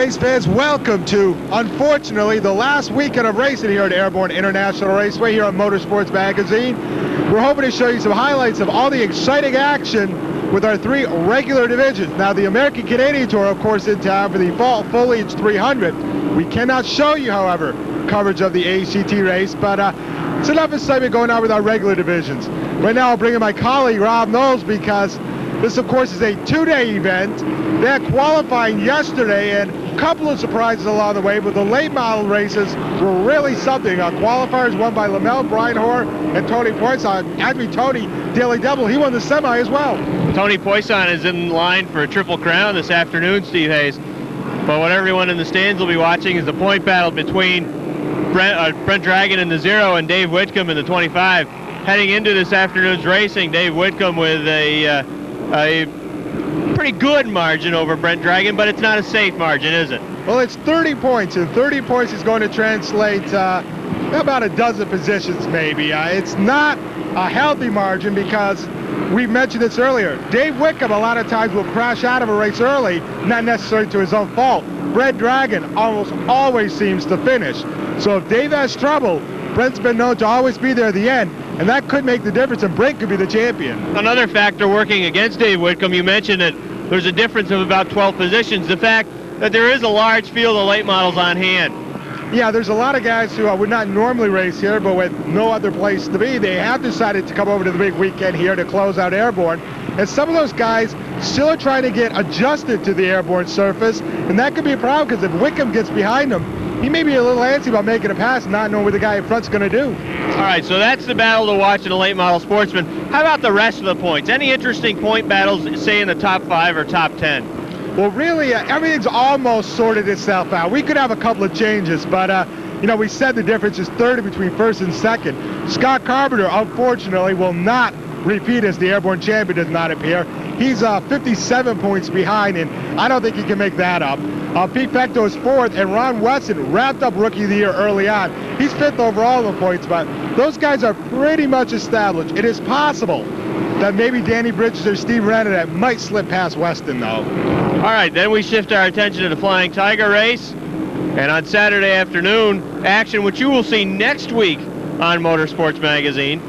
race fans, welcome to, unfortunately, the last weekend of racing here at Airborne International Raceway here on MotorSports Magazine. We're hoping to show you some highlights of all the exciting action with our three regular divisions. Now, the American Canadian Tour, of course, in town for the Fall Foliage 300. We cannot show you, however, coverage of the ACT race, but it's enough excitement going on with our regular divisions. Right now, I'll bring in my colleague, Rob Knowles, because this, of course, is a two-day event. They had qualifying yesterday and a couple of surprises along the way, but the late model races were really something. Qualifiers won by Lamel, Brian Hoare, and Tony Poisson. Actually, Tony, daily double, he won the semi as well. Tony Poisson is in line for a Triple Crown this afternoon, Steve Hayes. But what everyone in the stands will be watching is the point battle between Brent Dragon in the 0 and Dave Whitcomb in the 25. Heading into this afternoon's racing, Dave Whitcomb with a pretty good margin over Brent Dragon, but it's not a safe margin, is it? Well, it's 30 points, and 30 points is going to translate about a dozen positions, maybe. It's not a healthy margin because we mentioned this earlier. Dave Whitcomb a lot of times will crash out of a race early, not necessarily to his own fault. Brent Dragon almost always seems to finish. So if Dave has trouble, Brent's been known to always be there at the end, and that could make the difference, and Brent could be the champion. Another factor working against Dave Whitcomb, you mentioned that there's a difference of about 12 positions. The fact that there is a large field of late models on hand. Yeah, there's a lot of guys who would not normally race here, but with no other place to be, they have decided to come over to the big weekend here to close out Airborne. And some of those guys still are trying to get adjusted to the Airborne surface, and that could be a problem because if Whitcomb gets behind him, he may be a little antsy about making a pass, not knowing what the guy in front's going to do. All right, so that's the battle to watch in a late model sportsman. How about the rest of the points? Any interesting point battles, say in the top 5 or top 10? Well, really, everything's almost sorted itself out. We could have a couple of changes, but you know, we said the difference is 30 between first and second. Scott Carpenter, unfortunately, will not repeat as the Airborne champion, does not appear. He's 57 points behind, and I don't think he can make that up. Pete Pecto is 4th, and Ron Weston wrapped up Rookie of the Year early on. He's 5th overall in the points, but those guys are pretty much established. It is possible that maybe Danny Bridges or Steve Renner might slip past Weston, though. All right, then we shift our attention to the Flying Tiger race, and on Saturday afternoon, action which you will see next week on Motorsports Magazine.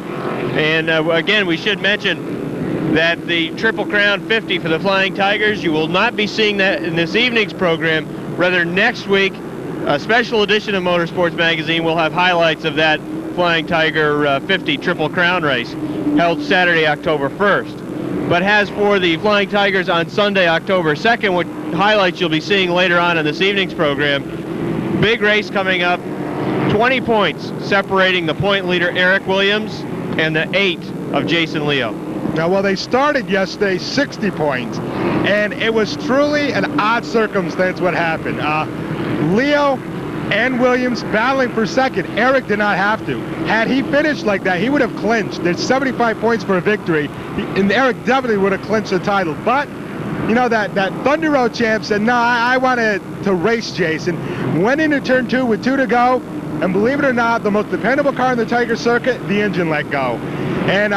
And again, we should mention that the Triple Crown 50 for the Flying Tigers, you will not be seeing that in this evening's program. Rather, next week, a special edition of Motorsports Magazine will have highlights of that Flying Tiger 50 Triple Crown race held Saturday, October 1st. But as for the Flying Tigers on Sunday, October 2nd, what highlights you'll be seeing later on in this evening's program, big race coming up, 20 points separating the point leader Eric Williams and the 8 of Jason Leo. Now, well, they started yesterday 60 points, and it was truly an odd circumstance what happened. Leo and Williams battling for second. Eric did not have to. Had he finished like that, he would have clinched. There's 75 points for a victory, and Eric definitely would have clinched the title. But, you know, that Thunder Road champ said, no, I wanted to race Jason. Went into turn 2 with 2 to go, and believe it or not, the most dependable car in the Tiger circuit, the engine let go. And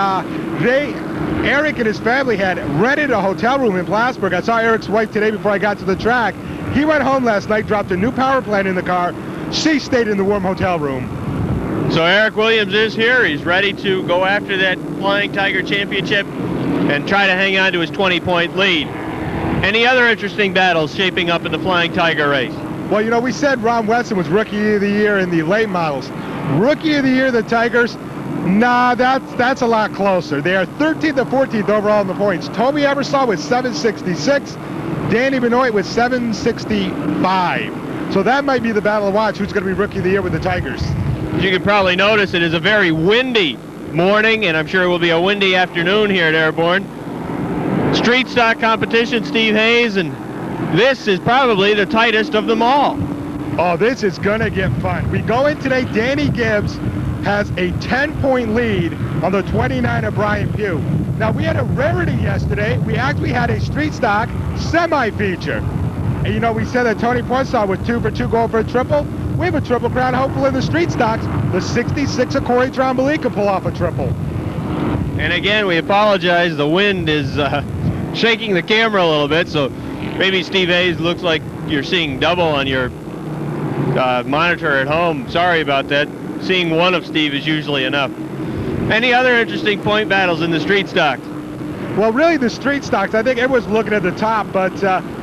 Eric and his family had rented a hotel room in Plattsburgh. I saw Eric's wife today before I got to the track. He went home last night, dropped a new power plant in the car. She stayed in the warm hotel room. So Eric Williams is here. He's ready to go after that Flying Tiger Championship and try to hang on to his 20-point lead. Any other interesting battles shaping up in the Flying Tiger race? Well, you know, we said Ron Weston was Rookie of the Year in the late models. Rookie of the Year, the Tigers, nah, that's a lot closer. They are 13th and 14th overall in the points. Toby Ebersol with 766, Danny Benoit with 765. So that might be the battle to watch, who's going to be Rookie of the Year with the Tigers. As you can probably notice, it is a very windy morning, and I'm sure it will be a windy afternoon here at Airborne. Street stock competition, Steve Hayes, and this is probably the tightest of them all. Oh, this is going to get fun. We go in today, Danny Gibbs has a 10-point lead on the 29 of Brian Pugh. Now, we had a rarity yesterday. We actually had a street stock semi-feature. And, you know, we said that Tony Poisson was 2 for 2 going for a triple. We have a triple crown, hopefully, in the street stocks. The 66 of Corey Tromboli can pull off a triple. And again, we apologize. The wind is shaking the camera a little bit, so maybe Steve Hayes looks like you're seeing double on your monitor at home. Sorry about that. Seeing one of Steve is usually enough. Any other interesting point battles in the street stocks? Well, really, the street stocks, I think everyone's looking at the top, but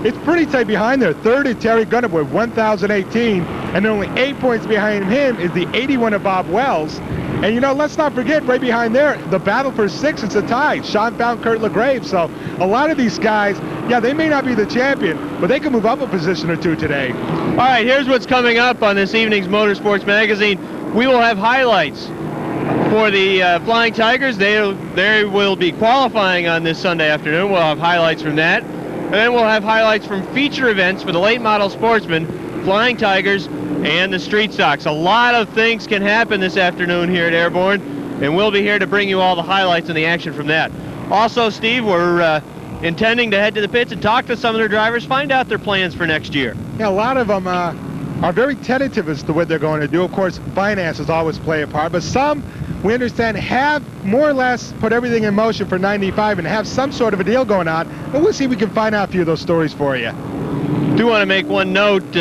it's pretty tight behind there. Third is Terry Gunner with 1,018, and only 8 points behind him is the 81 of Bob Wells. And, you know, let's not forget, right behind there, the battle for 6, it's a tie. Sean Fountain, Kurt LaGrave. So a lot of these guys, yeah, they may not be the champion, but they can move up a position or two today. All right, here's what's coming up on this evening's Motorsports Magazine. We will have highlights for the Flying Tigers. They will be qualifying on this Sunday afternoon. We'll have highlights from that. And then we'll have highlights from feature events for the late model sportsmen, Flying Tigers, and the street stocks. A lot of things can happen this afternoon here at Airborne, and we'll be here to bring you all the highlights and the action from that. Also, Steve, we're intending to head to the pits and talk to some of their drivers, find out their plans for next year. Yeah, a lot of them are very tentative as to what they're going to do. Of course, finances always play a part, but some, we understand, have more or less put everything in motion for 95 and have some sort of a deal going on. And we'll see if we can find out a few of those stories for you. Do want to make one note.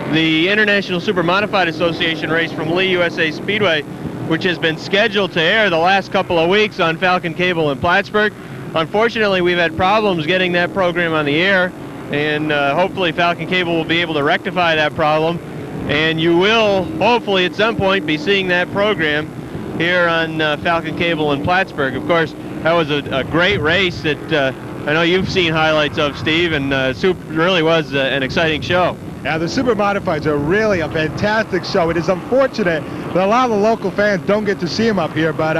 The International Super Modified Association race from Lee USA Speedway, which has been scheduled to air the last couple of weeks on Falcon Cable in Plattsburgh. Unfortunately, we've had problems getting that program on the air, and hopefully Falcon Cable will be able to rectify that problem. And you will, hopefully, at some point be seeing that program here on Falcon Cable in Plattsburgh. Of course, that was a great race that I know you've seen highlights of, Steve, and really was an exciting show. Yeah, the Super Modifieds are really a fantastic show. It is unfortunate that a lot of the local fans don't get to see them up here, but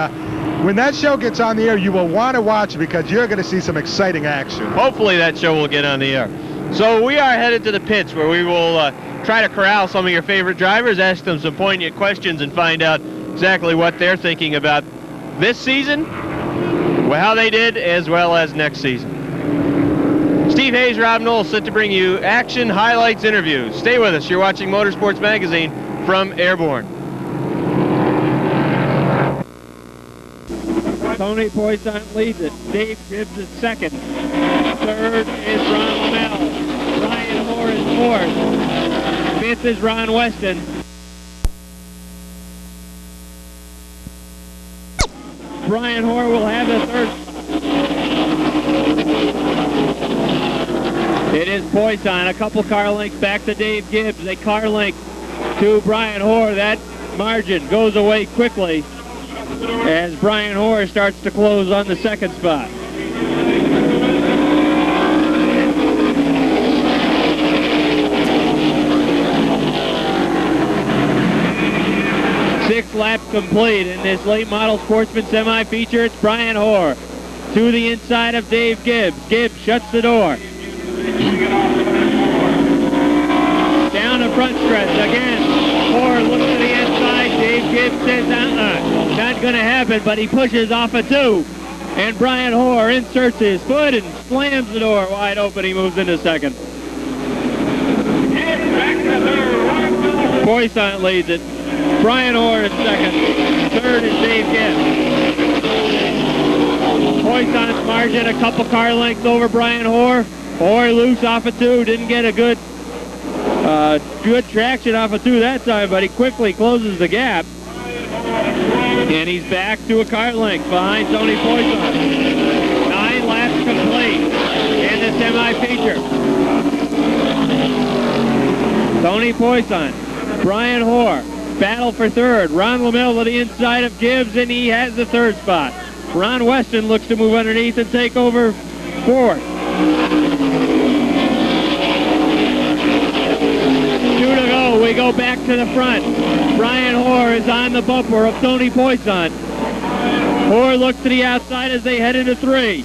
when that show gets on the air, you will want to watch it because you're going to see some exciting action. Hopefully that show will get on the air. So we are headed to the pits where we will try to corral some of your favorite drivers, ask them some poignant questions, and find out exactly what they're thinking about this season, how they did, as well as next season. Steve Hayes, Rob Knowles, set to bring you action, highlights, interviews. Stay with us. You're watching Motorsports Magazine from Airborne. Tony Poisson leads it. Dave Gibbs is second. Third is Ron Lamell. Brian Hoare is fourth. Fifth is Ron Weston. Brian Hoare will have the third spot. It is Poisson, a couple car lengths back to Dave Gibbs. A car length to Brian Hoare. That margin goes away quickly as Brian Hoare starts to close on the second spot. Six laps complete in this late model sportsman semi-feature. It's Brian Hoare to the inside of Dave Gibbs. Gibbs shuts the door. Down the front stretch again. Hoare looks to the inside. Dave Gibbs says, not going to happen, but he pushes off a two. And Brian Hoare inserts his foot and slams the door wide open. He moves into second. Poisson leads it. Brian Hoare is second. Third is Dave Gibbs. Poisson's margin a couple car lengths over Brian Hoare. Hoare loose off a two. Didn't get a good traction off a two that time, but he quickly closes the gap. And he's back to a car length behind Tony Poisson. 9 laps complete in the semi-feature. Tony Poisson, Brian Hoare, battle for third. Ron Lamell to the inside of Gibbs, and he has the third spot. Ron Weston looks to move underneath and take over fourth. 2 to go. We go back to the front. Brian Hoare is on the bumper of Tony Poisson. Hoare looks to the outside as they head into 3.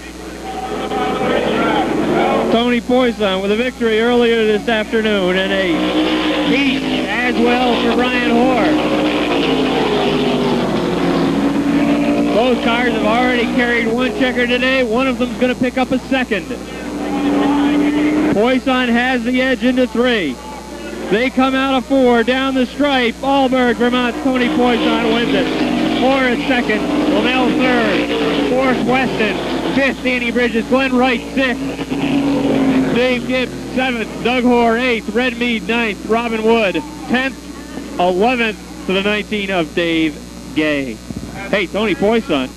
Tony Poisson with a victory earlier this afternoon and a heat as well for Brian Hoare. Both cars have already carried one checker today. One of them's going to pick up a second. Poisson has the edge into 3. They come out of 4 down the stripe. Alberg, Vermont's Tony Poisson wins it. Hoare is second. Lamell third. Fourth, Weston. Fifth, Danny Bridges. Glenn Wright sixth. Dave Gibbs 7th, Doug Hoare 8th, Red Mead 9th, Robin Wood 10th, 11th to the 19 of Dave Gay. Hey, Tony Poisson,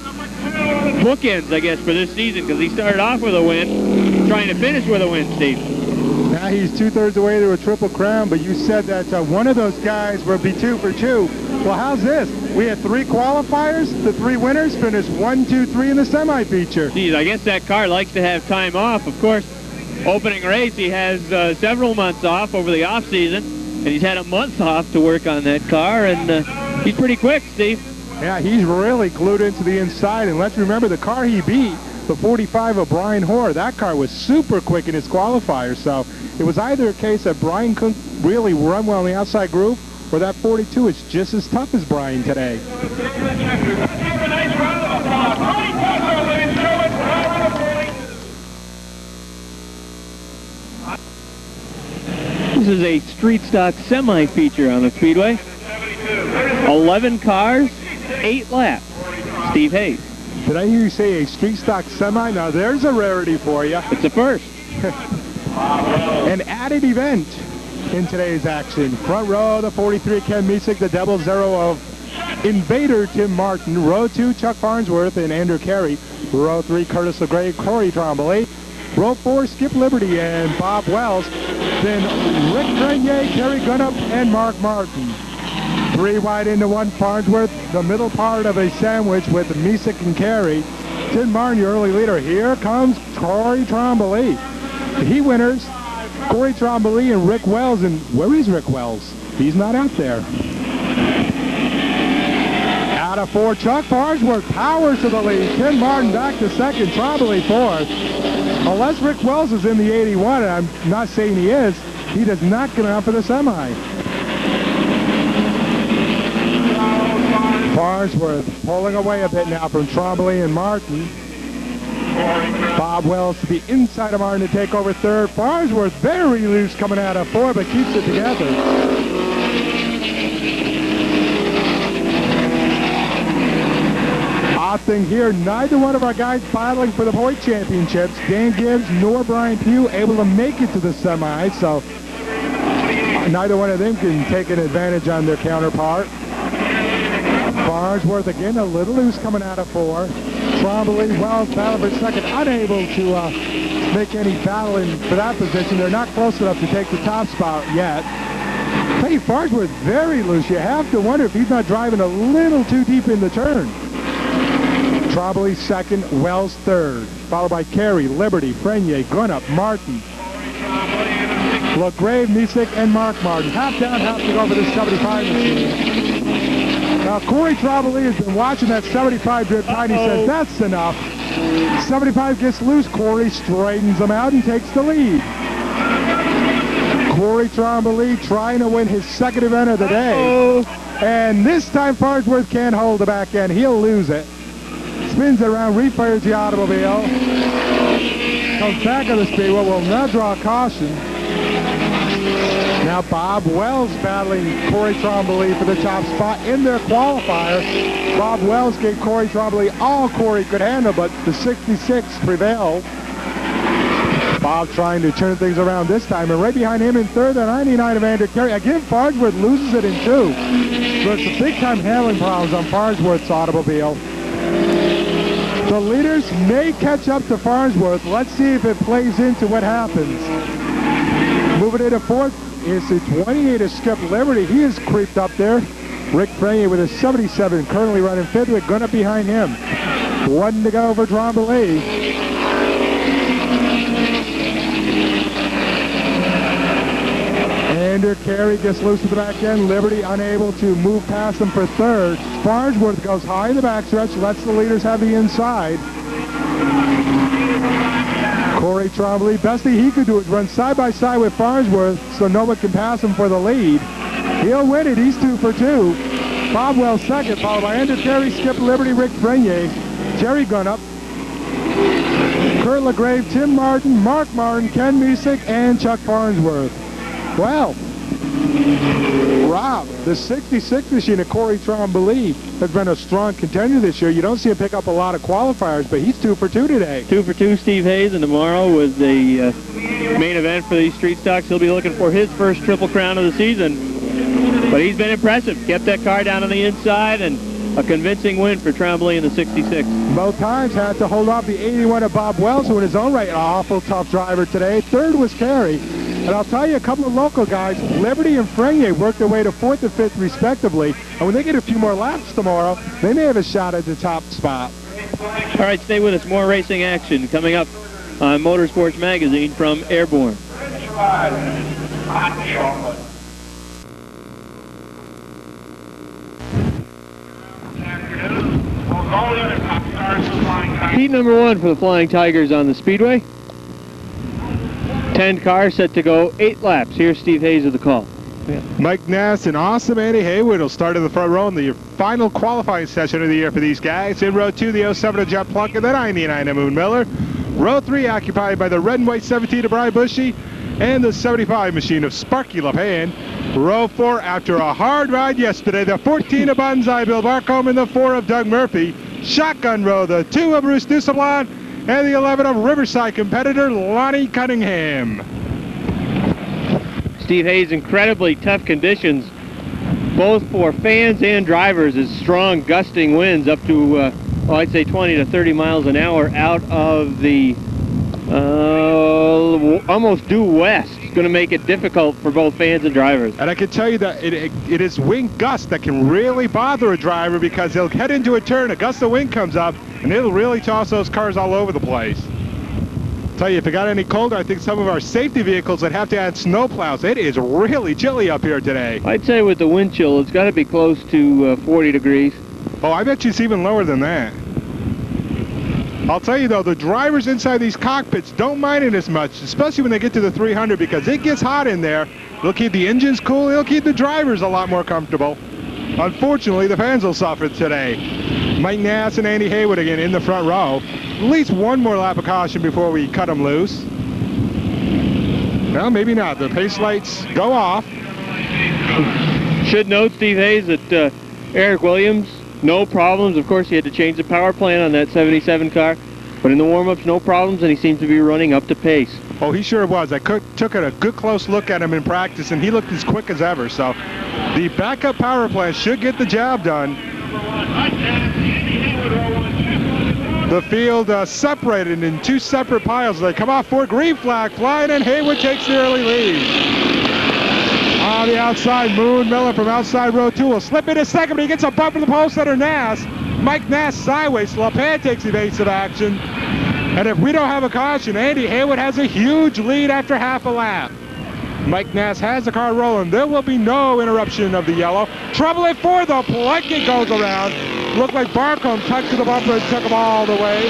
bookends, I guess, for this season, because he started off with a win, trying to finish with a win, Steve. Now he's 2/3 the way to a Triple Crown, but you said that one of those guys would be 2 for 2. Well, how's this? We had 3 qualifiers. The 3 winners finished 1, 2, 3 in the semi-feature. Geez, I guess that car likes to have time off. Of course, opening race, he has several months off over the off-season, and he's had a month off to work on that car, and he's pretty quick, Steve. Yeah, he's really glued into the inside, and let's remember the car he beat, the 45 of Brian Hoare, that car was super quick in his qualifier, so it was either a case that Brian couldn't really run well in the outside groove, or that 42 is just as tough as Brian today. This is a street stock semi-feature on the Speedway. 11 cars, 8 laps. Steve Hayes. Did I hear you say a street stock semi? Now there's a rarity for you. It's a first. An added event in today's action. Front row, the 43 Ken Misek, the double zero of Invader Tim Martin. Row 2, Chuck Farnsworth and Andrew Carey. Row 3, Curtis LeGray, Corey Trombley. Row 4, Skip Liberty and Bob Wells. Then Rick Grenier, Kerry Gunnup, and Mark Martin. 3 wide into 1, Farnsworth, the middle part of a sandwich with Misek and Carey. Tim Martin, your early leader. Here comes Corey Trombley. He winners, Corey Trombley and Rick Wells. And where is Rick Wells? He's not out there. Out of 4, Chuck Farnsworth powers to the lead. Tim Martin back to second, Trombley 4th. Unless Rick Wells is in the 81, and I'm not saying he is, he does not get out for the semi. Farnsworth pulling away a bit now from Trombley and Martin. Bob Wells to the inside of Martin to take over 3rd. Farnsworth very loose coming out of 4, but keeps it together. Odd thing here, neither one of our guys battling for the point championships, Dan Gibbs nor Brian Pugh, able to make it to the semi, so neither one of them can take an advantage on their counterpart. Farnsworth again a little loose coming out of 4. Trombley, Wells battle for second, unable to make any battling for that position. They're not close enough to take the top spot yet. Hey, Farnsworth very loose. You have to wonder if he's not driving a little too deep in the turn. Trombley second, Wells 3rd, followed by Carey, Liberty, Frenier, Gunnup, Martin, LeGrave, Misek, and Mark Martin. Half down, half to go for this 75 machine. Now, Corey Trombley has been watching that 75 drip tight. He says, that's enough. 75 gets loose. Corey straightens them out and takes the lead. Corey Trombley trying to win his 2nd event of the day. And this time, Farnsworth can't hold the back end. He'll lose it. Spins it around, refires the automobile. Comes back on the speedway, will not draw a caution. Now Bob Wells battling Corey Trombley for the top spot in their qualifier. Bob Wells gave Corey Trombley all Corey could handle, but the 66 prevailed. Bob trying to turn things around this time, and right behind him in 3rd, the 99 of Andrew Carey. Again, Farnsworth loses it in 2. So it's a big-time handling problems on Farnsworth's automobile. The leaders may catch up to Farnsworth. Let's see if it plays into what happens. Moving into 4th is the 28 of Skip Liberty. He has creeped up there. Rick Frenier with a 77, currently running 5th with Gunnup behind him. 1 to go for Trombley. Andrew Carey gets loose at the back end. Liberty unable to move past him for 3rd. Farnsworth goes high in the backstretch, lets the leaders have the inside. Corey Trombley, best thing he could do is run side by side with Farnsworth so no one can pass him for the lead. He'll win it. He's 2 for 2. Bob Wells 2nd, followed by Andrew Carey, Skip Liberty, Rick Frenier, Jerry Gunnup, Kurt LeGrave, Tim Martin, Mark Martin, Ken Misek, and Chuck Farnsworth. Well, Rob, the 66 machine of Corey Trombley has been a strong contender this year. You don't see him pick up a lot of qualifiers, but he's 2 for 2 today. 2 for 2, Steve Hayes, and tomorrow with the main event for these street stocks, he'll be looking for his first Triple Crown of the season. But he's been impressive. Kept that car down on the inside, and a convincing win for Trombley in the 66. Both times had to hold off the 81 of Bob Wells, who in his own right, an awful tough driver today. Third was Carey. And I'll tell you, a couple of local guys, Liberty and Frenier, worked their way to 4th and 5th respectively. And when they get a few more laps tomorrow, they may have a shot at the top spot. All right, stay with us. More racing action coming up on Motorsports Magazine from Airborne. Heat number 1 for the Flying Tigers on the Speedway. 10 cars set to go 8 laps. Here's Steve Hayes with the call. Yeah. Mike Ness and awesome Andy Haywood will start in the front row in the final qualifying session of the year for these guys. In row 2, the 07 of Jeff Plunkett, the 99 of Moon Miller. Row 3 occupied by the red and white 17 of Brian Bushy and the 75 machine of Sparky LePan. Row 4, after a hard ride yesterday, the 14 of Bonsai Bill Barcombe and the 4 of Doug Murphy. Shotgun row, the 2 of Bruce Dussablon and the 11 of Riverside competitor Lonnie Cunningham. Steve Hayes, incredibly tough conditions, both for fans and drivers, as strong gusting winds up to, I'd say 20 to 30 miles an hour out of the almost due west. It's going to make it difficult for both fans and drivers. And I can tell you that it is wind gusts that can really bother a driver, because they'll head into a turn, a gust of wind comes up, and it'll really toss those cars all over the place. Tell you, if it got any colder, I think some of our safety vehicles would have to add snow plows. It is really chilly up here today. I'd say with the wind chill, it's got to be close to 40 degrees. Oh, I bet you it's even lower than that. I'll tell you though, the drivers inside these cockpits don't mind it as much, especially when they get to the 300, because it gets hot in there. It'll keep the engines cool, it'll keep the drivers a lot more comfortable. Unfortunately, the fans will suffer today. Mike Nass and Andy Haywood again in the front row. At least one more lap of caution before we cut them loose. Well, maybe not. The pace lights go off. Should note, Steve Hayes, that Eric Williams, no problems. Of course, he had to change the power plant on that 77 car, but in the warm-ups, no problems, and he seems to be running up to pace. Oh, he sure was. I took a good close look at him in practice, and he looked as quick as ever. So the backup power plant should get the job done. The field separated in 2 separate piles. They come off for green flag flying, and Haywood takes the early lead. On the outside, Moon Miller from outside row 2 will slip into second, but he gets a bump from the pole setter Nass. Mike Nass sideways. LePan takes evasive action. And if we don't have a caution, Andy Haywood has a huge lead after half a lap. Mike Nass has the car rolling. There will be no interruption of the yellow. Trouble at 4, though. Plunkett goes around. Looked like Barcombe touched the bumper and took him all the way.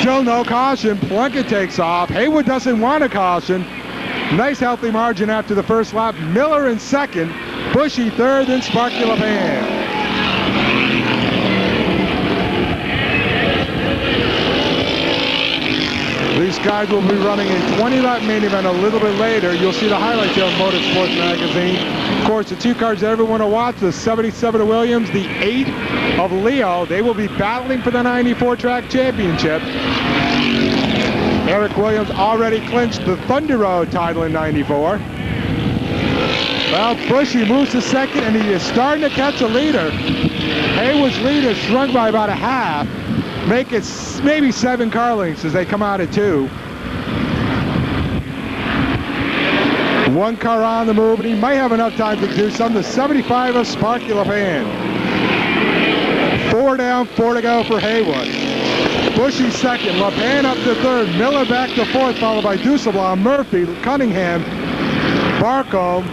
Still no caution. Plunkett takes off. Haywood doesn't want a caution. Nice healthy margin after the first lap. Miller in second. Bushy third, then Sparky LePan. These guys will be running a 20-lap main event a little bit later. You'll see the highlights here on Motorsports Magazine. Of course, the 2 cars that everyone will watch, the 77 of Williams, the 8 of Leo. They will be battling for the 94 track championship. Eric Williams already clinched the Thunder Road title in 94. Well, Bushy moves to second, and he is starting to catch a leader. Haywood's lead has shrunk by about a half. Make it maybe 7 car lengths as they come out at 2. 1 car on the move, and he might have enough time to do something. The 75 of Sparky LePan. 4 down, 4 to go for Haywood. Bushy second, LePan up to third, Miller back to fourth, followed by Dussablon, Murphy, Cunningham, Barcombe,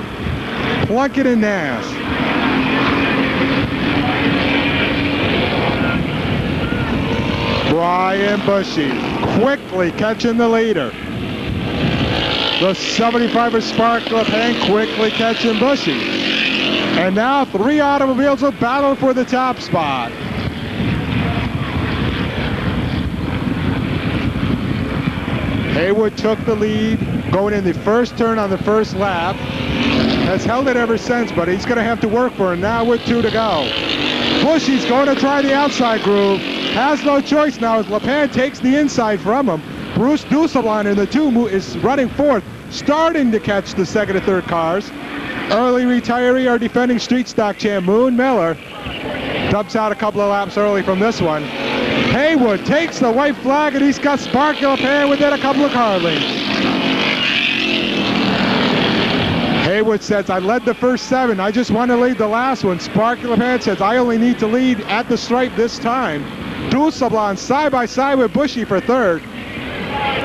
Plunkett, and Nass. Brian Bushy quickly catching the leader. The 75 of Spark LePan quickly catching Bushy. And now 3 automobiles will battle for the top spot. Haywood took the lead going in the first turn on the first lap. Has held it ever since, but he's going to have to work for it now with 2 to go. Bushy's going to try the outside groove. Has no choice now as LePan takes the inside from him. Bruce Dusselain in the 2 is running fourth, starting to catch the second and third cars. Early retiree, our defending street stock champ, Moon Miller, dumps out a couple of laps early from this one. Haywood takes the white flag, and he's got Sparky LePan within a couple of car lengths. Haywood says, I led the first 7. I just want to lead the last one. Sparky LePan says, I only need to lead at the stripe this time. Dusselain side by side with Bushy for third.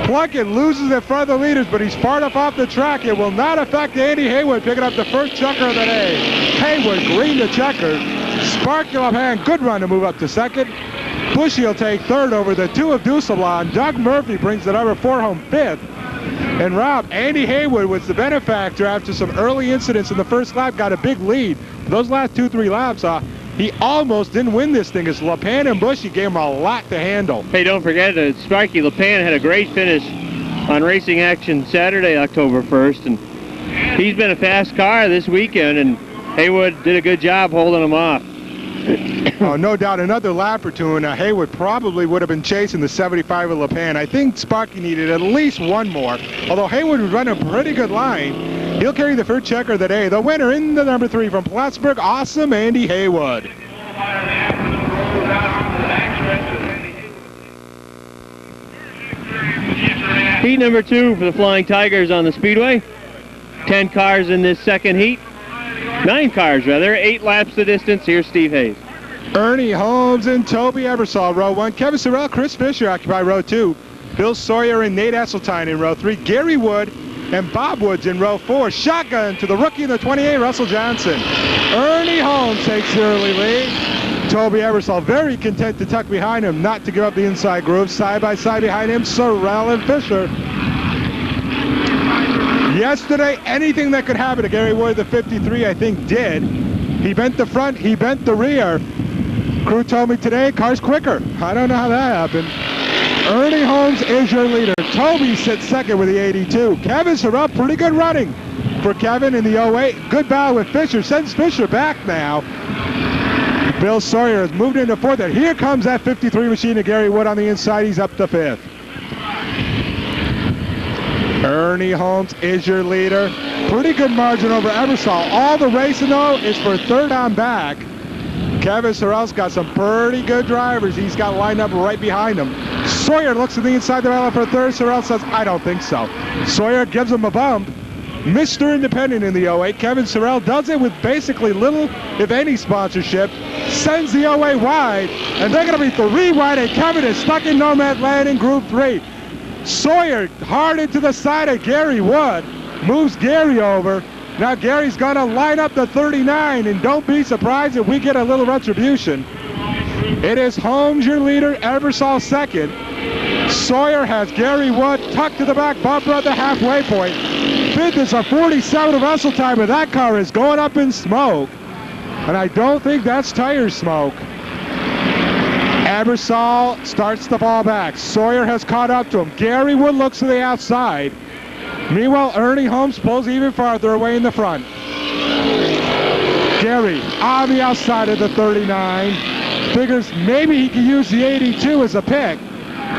Plunkett loses in front of the leaders, but he's far enough off the track. It will not affect Andy Haywood picking up the first checker of the day. Haywood green the checker. Sparky LePan, good run to move up to second. Bushy will take third over the 2 of Dusselain. Doug Murphy brings the number 4 home fifth. And Rob, Andy Haywood was the benefactor after some early incidents in the first lap, got a big lead. Those last 2-3 laps, he almost didn't win this thing as LePan and Bushy gave him a lot to handle. Hey, don't forget that Sparky LePan had a great finish on Racing Action Saturday, October 1st, and he's been a fast car this weekend, and Haywood did a good job holding him off. Oh, no doubt, another lap or two, and Haywood probably would have been chasing the 75 of LePan. I think Sparky needed at least one more. Although Haywood was running a pretty good line, he'll carry the first checker of the day. The winner in the number 3 from Plattsburgh, awesome Andy Haywood. Heat number 2 for the Flying Tigers on the Speedway. 10 cars in this second heat. 9 cars, rather. 8 laps the distance. Here's Steve Hayes. Ernie Holmes and Toby Ebersol, row 1. Kevin Sorrell, Chris Fisher occupy row 2. Bill Sawyer and Nate Esseltine in row 3. Gary Wood and Bob Woods in row 4. Shotgun to the rookie in the 28, Russell Johnson. Ernie Holmes takes the early lead. Toby Ebersol very content to tuck behind him, not to give up the inside groove. Side by side behind him, Sorrell and Fisher. Yesterday, anything that could happen to Gary Wood, the 53, I think did. He bent the front, he bent the rear. Crew told me today, car's quicker. I don't know how that happened. Ernie Holmes is your leader. Toby sits second with the 82. Kevin Sorrell, pretty good running for Kevin in the 08. Good battle with Fisher, sends Fisher back now. Bill Sawyer has moved into fourth, and here comes that 53 machine of Gary Wood on the inside. He's up to fifth. Ernie Holmes is your leader. Pretty good margin over Ebersol. All the racing, though, is for third on back. Kevin Sorrell's got some pretty good drivers. He's got lined up right behind him. Sawyer looks to the inside the battle for third. Sorrell says, I don't think so. Sawyer gives him a bump. Mr. Independent in the 08. Kevin Sorrell does it with basically little, if any, sponsorship. Sends the 08 wide, and they're going to be 3 wide, and Kevin is stuck in no man's land in Group 3. Sawyer hard into the side of Gary Wood. Moves Gary over. Now Gary's going to line up the 39, and don't be surprised if we get a little retribution. It is Holmes, your leader, Ebersol second. Sawyer has Gary Wood tucked to the back bumper at the halfway point. Fifth is a 47 of wrestle time, but that car is going up in smoke. And I don't think that's tire smoke. Ebersol starts to fall back. Sawyer has caught up to him. Gary Wood looks to the outside. Meanwhile, Ernie Holmes pulls even farther away in the front. Gary on the outside of the 39. Figures maybe he can use the 82 as a pick.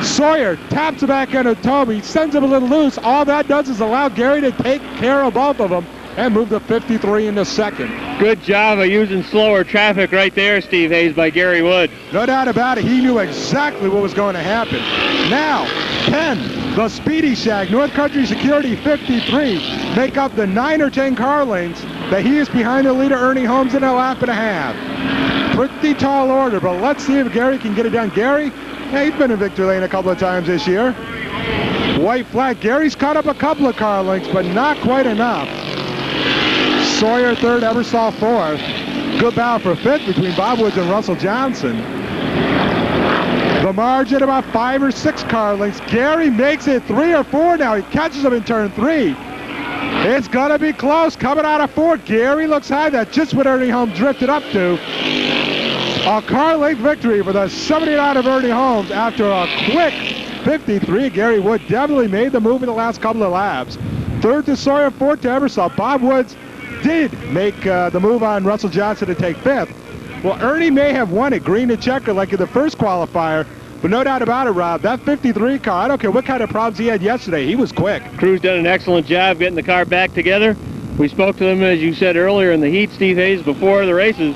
Sawyer taps it back into Toby, sends him a little loose. All that does is allow Gary to take care of both of them and move the 53 into second. Good job of using slower traffic right there, Steve Hayes, by Gary Wood. No doubt about it. He knew exactly what was going to happen. Now, 10, the Speedy Shack, North Country Security 53, make up the 9 or 10 car lengths that he is behind the leader, Ernie Holmes, in a lap and a half. Pretty tall order, but let's see if Gary can get it done. Gary, he's been in victory lane a couple of times this year. White flag. Gary's caught up a couple of car lengths, but not quite enough. Sawyer third, Ebersol fourth. Good battle for fifth between Bob Woods and Russell Johnson. The margin about 5 or 6 car lengths. Gary makes it 3 or 4 now. He catches him in turn 3. It's going to be close. Coming out of 4. Gary looks high. That's just what Ernie Holmes drifted up to. A car length victory for the 79 of Ernie Holmes after a quick 53. Gary Wood definitely made the move in the last couple of laps. Third to Sawyer, fourth to Ebersol. Bob Woods did make the move on Russell Johnson to take fifth. Well, Ernie may have won it, green to checker, like in the first qualifier, but no doubt about it, Rob, that 53 car, I don't care what kind of problems he had yesterday, he was quick. Crew's done an excellent job getting the car back together. We spoke to them, as you said earlier, in the heat, Steve Hayes, before the races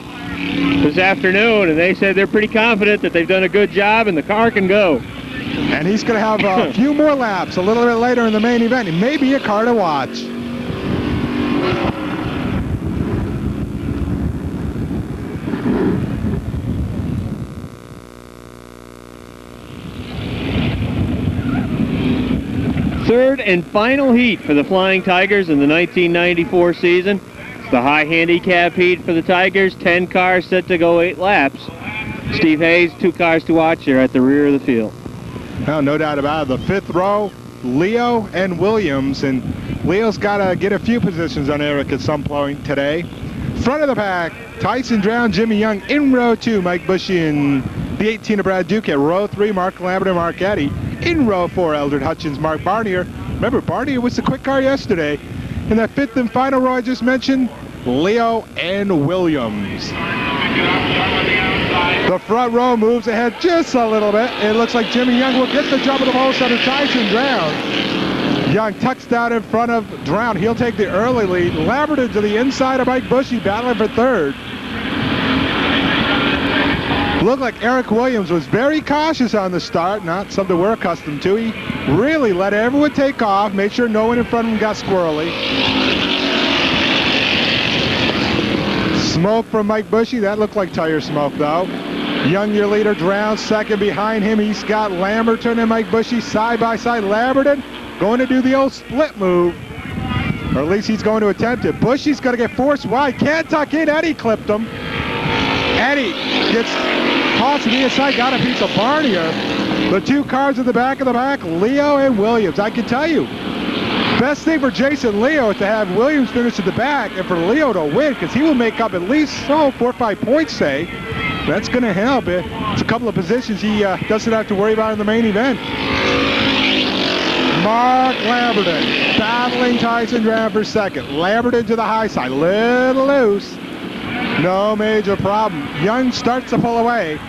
this afternoon, and they said they're pretty confident that they've done a good job and the car can go. And he's going to have a few more laps a little bit later in the main event. It may be a car to watch. Third and final heat for the Flying Tigers in the 1994 season. It's the high handicap heat for the Tigers. 10 cars set to go 8 laps. Steve Hayes, 2 cars to watch here at the rear of the field. Well, no doubt about it. The fifth row, Leo and Williams. And Leo's got to get a few positions on Eric at some point today. Front of the pack, Tyson Drown, Jimmy Young. In row 2, Mike Bushy and the 18 of Brad Duke. At row 3, Mark Lambert and Mark Eddy. In row 4, Eldred Hutchins, Mark Barnier. Remember, Barnier was the quick car yesterday. In that fifth and final row I just mentioned, Leo and Williams. The front row moves ahead just a little bit. It looks like Jimmy Young will get the jump of the pole center. Tyson Drown. Young tucks down in front of Drown. He'll take the early lead. Lambert to the inside of Mike Bushy, battling for third. Looked like Eric Williams was very cautious on the start, not something we're accustomed to. He really let everyone take off, made sure no one in front of him got squirrely. Smoke from Mike Bushy, that looked like tire smoke though. Young, your leader, Drown, second behind him. He's got Lamberton and Mike Bushy side by side. Lamberton going to do the old split move, or at least he's going to attempt it. Bushy's going to get forced wide, can't tuck in. Eddie clipped him. Eddie gets tossed to the inside, got a piece of Barnier. The 2 cars in the back of the pack, Leo and Williams. I can tell you, best thing for Jason Leo is to have Williams finish at the back and for Leo to win, because he will make up at least 4 or 5 points, say. That's going to help. It's a couple of positions he doesn't have to worry about in the main event. Mark Lamberton battling Tyson Drown for second. Lamberton to the high side, little loose. No major problem. Young starts to pull away.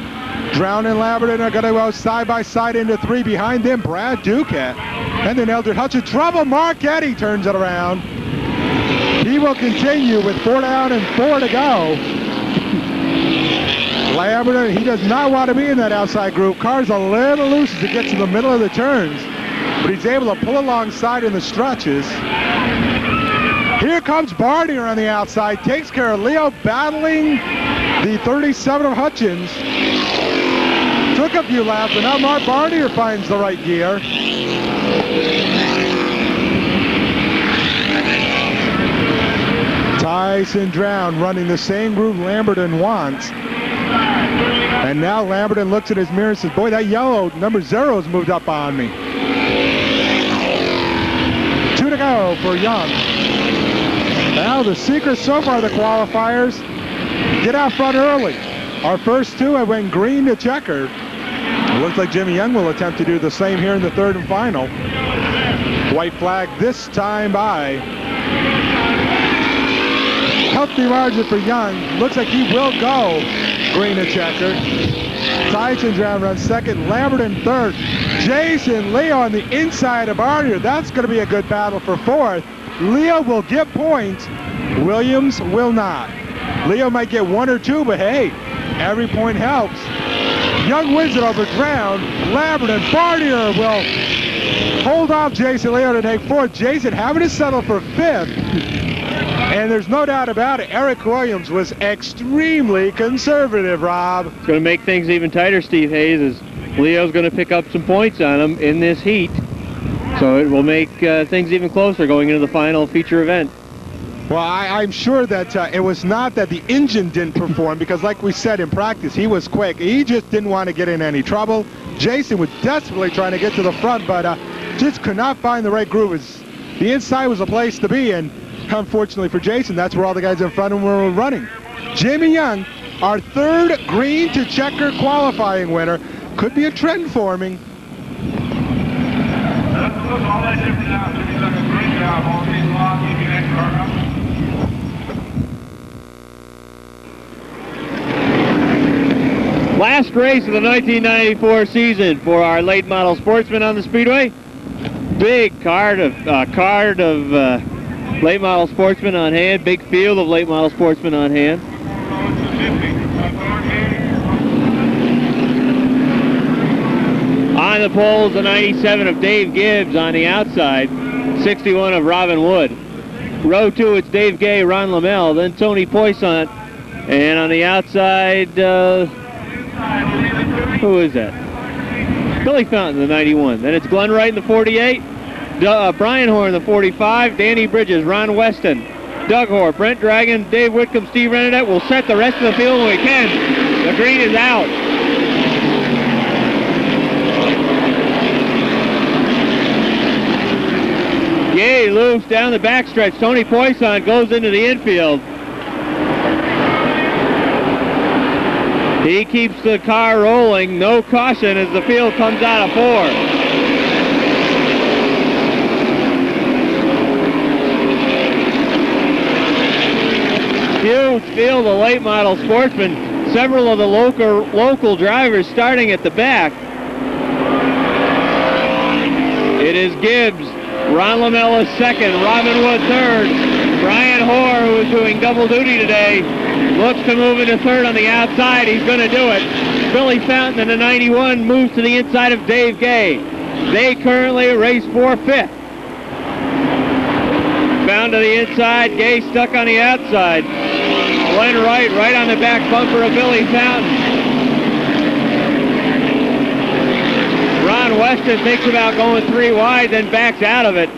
Drown and Lamberton are going to go side by side into 3. Behind them, Brad Duquette. And then Eldred Hutchins. Trouble. Mark Eddy turns it around. He will continue with 4 down and 4 to go. Lamberton, he does not want to be in that outside group. Car's a little loose as it gets to the middle of the turns, but he's able to pull alongside in the stretches. Here comes Barnier on the outside, takes care of Leo, battling the 37 of Hutchins. Took a few laps, and now Mark Barnier finds the right gear. Tyson Drown running the same groove Lamberton wants. And now Lamberton looks at his mirror and says, boy, that yellow number 0's moved up on me. 2 to go for Young. Now the secret so far of the qualifiers, get out front early. Our first 2 have went green to checker. It looks like Jimmy Young will attempt to do the same here in the third and final. White flag this time by. Healthy margin for Young. Looks like he will go green to checker. Tyson Drown runs second. Lamberton third. Jason Leo on the inside of Barnier. That's going to be a good battle for fourth. Leo will get points. Williams will not. Leo might get 1 or 2, but hey, every point helps. Young wins it over Drown. Lamberton. Barnier will hold off Jason Leo to take fourth. Jason having to settle for fifth. And there's no doubt about it, Eric Williams was extremely conservative, Rob. It's going to make things even tighter, Steve Hayes, as Leo's going to pick up some points on him in this heat. So it will make things even closer going into the final feature event. Well, I'm sure that it was not that the engine didn't perform, because like we said in practice, he was quick. He just didn't want to get in any trouble. Jason was desperately trying to get to the front, but just could not find the right groove. The inside was a place to be, and unfortunately for Jason, that's where all the guys in front of him were running. Jimmy Young, our third green to checker qualifying winner. Could be a trend forming. Last race of the 1994 season for our late model sportsmen on the Speedway. Big card of late model sportsmen on hand. Big field of late model sportsmen on hand. On the poles, the 97 of Dave Gibbs on the outside, 61 of Robin Wood. Row 2, it's Dave Gay, Ron Lamell, then Tony Poissant, and on the outside, who is that? Billy Fountain, the 91. Then it's Glenn Wright in the 48, Brian Hoare in the 45, Danny Bridges, Ron Weston, Doug Hoare, Brent Dragon, Dave Whitcomb, Steve Renadette. We'll set the rest of the field when we can. The green is out. Yay, loose down the backstretch. Tony Poissant goes into the infield. He keeps the car rolling. No caution as the field comes out of 4. Huge field of late model sportsmen. Several of the local drivers starting at the back. It is Gibbs. Ron Lamell is second. Robin Wood third. Brian Hoare, who is doing double duty today, looks to move into third on the outside. He's going to do it. Billy Fountain in the 91 moves to the inside of Dave Gay. They currently race for 5th. Found to the inside. Gay stuck on the outside. Glenn Wright right on the back bumper of Billy Fountain. Ron Weston thinks about going 3 wide, then backs out of it.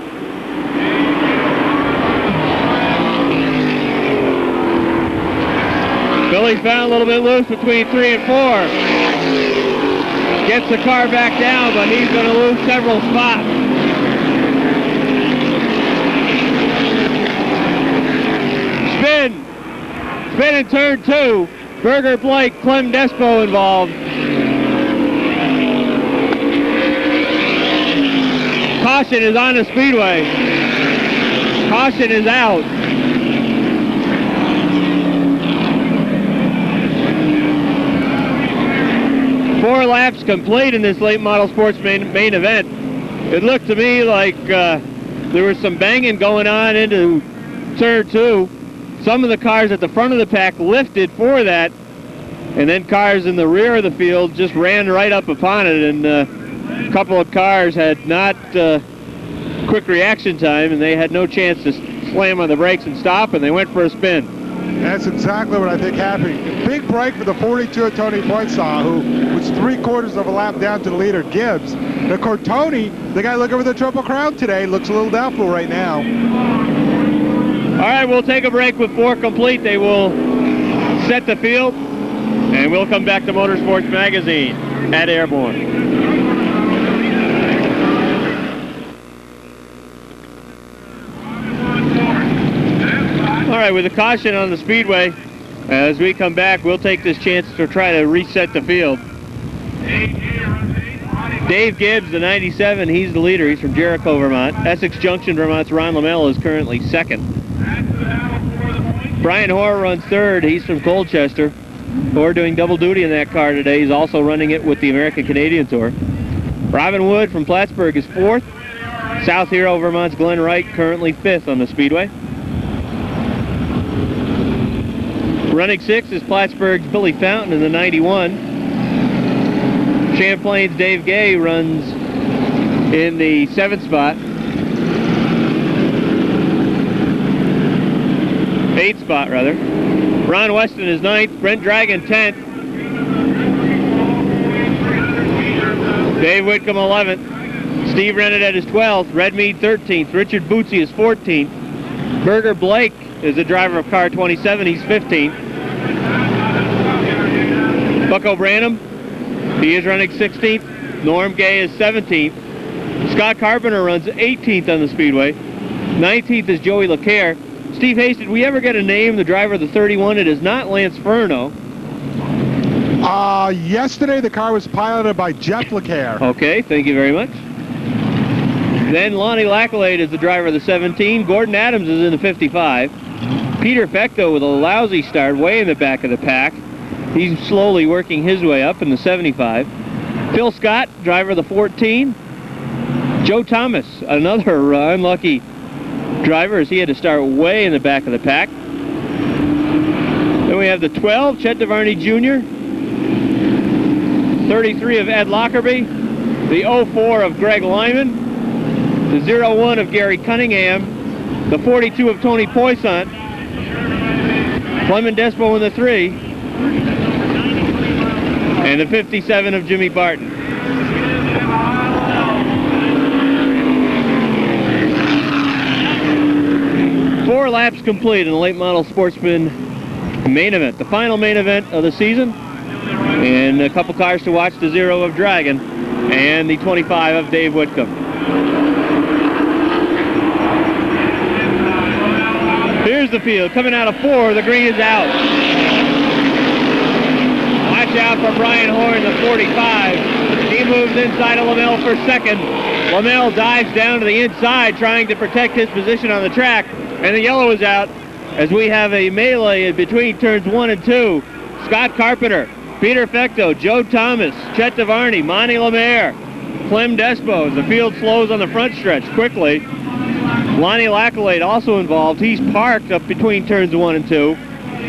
Billy Fountain a little bit loose between 3 and 4. Gets the car back down, but he's going to lose several spots. Spin in turn 2. Berger Blake, Clem Despo involved. Caution is on the speedway. Caution is out. Four laps complete in this late model sports main event. It looked to me like there was some banging going on into turn 2. Some of the cars at the front of the pack lifted for that, and then cars in the rear of the field just ran right up upon it, and a couple of cars had not quick reaction time, and they had no chance to slam on the brakes and stop, and they went for a spin. That's exactly what I think happened. Big break for the 42 of Tony Poissant, who was 3/4 of a lap down to the leader, Gibbs. And of course, Tony, the guy looking for the Triple Crown today, looks a little doubtful right now. All right, we'll take a break with 4 complete. They will set the field, and we'll come back to Motorsports Magazine at Airborne. All right, with a caution on the speedway, as we come back, we'll take this chance to try to reset the field. Dave Gibbs, the 97, he's the leader. He's from Jericho, Vermont. Essex Junction, Vermont's Ron Lamell is currently second. Brian Hoare runs third. He's from Colchester. Hoare doing double duty in that car today. He's also running it with the American Canadian Tour. Robin Wood from Plattsburgh is fourth. South Hero, Vermont's Glenn Wright, currently 5th on the speedway. Running 6th is Plattsburgh's Billy Fountain in the 91. Champlain's Dave Gay runs in the 7th spot. 8th spot, rather. Ron Weston is 9th. Brent Dragon 10th. Dave Whitcomb 11th. Steve Renadette is 12th. Red Mead 13th. Richard Bootsy is 14th. Berger Blake is the driver of car 27. He's 15th. Bucko Branham, he is running 16th. Norm Gay is 17th. Scott Carpenter runs 18th on the speedway. 19th is Joey LeCaire. Steve Hayes, did we ever get a name, the driver of the 31? It is not Lance Furno. Yesterday the car was piloted by Jeff LeCaire. Okay, thank you very much. Then Lonnie Lackalade is the driver of the 17. Gordon Adams is in the 55. Peter Fecto with a lousy start way in the back of the pack. He's slowly working his way up in the 75. Phil Scott, driver of the 14. Joe Thomas, another unlucky driver, as he had to start way in the back of the pack. Then we have the 12, Chet DeVarney Jr. 33 of Ed Lockerbie. The 04 of Greg Lyman. The 01 of Gary Cunningham. The 42 of Tony Poissant. Clement Despo in the 3. And the 57 of Jimmy Barton. Four laps complete in the late model sportsman main event, the final main event of the season. And a couple cars to watch, the 0 of Dragon and the 25 of Dave Whitcomb. Here's the field, coming out of 4, the green is out. Watch out for Brian Horn, the 45. He moves inside of Lamell for second. Lamell dives down to the inside, trying to protect his position on the track. And the yellow is out as we have a melee in between turns 1 and 2. Scott Carpenter, Peter Fecto, Joe Thomas, Chet DeVarney, Monty Lemaire, Clem Despo as the field slows on the front stretch quickly. Lonnie Lackalade also involved. He's parked up between turns 1 and 2.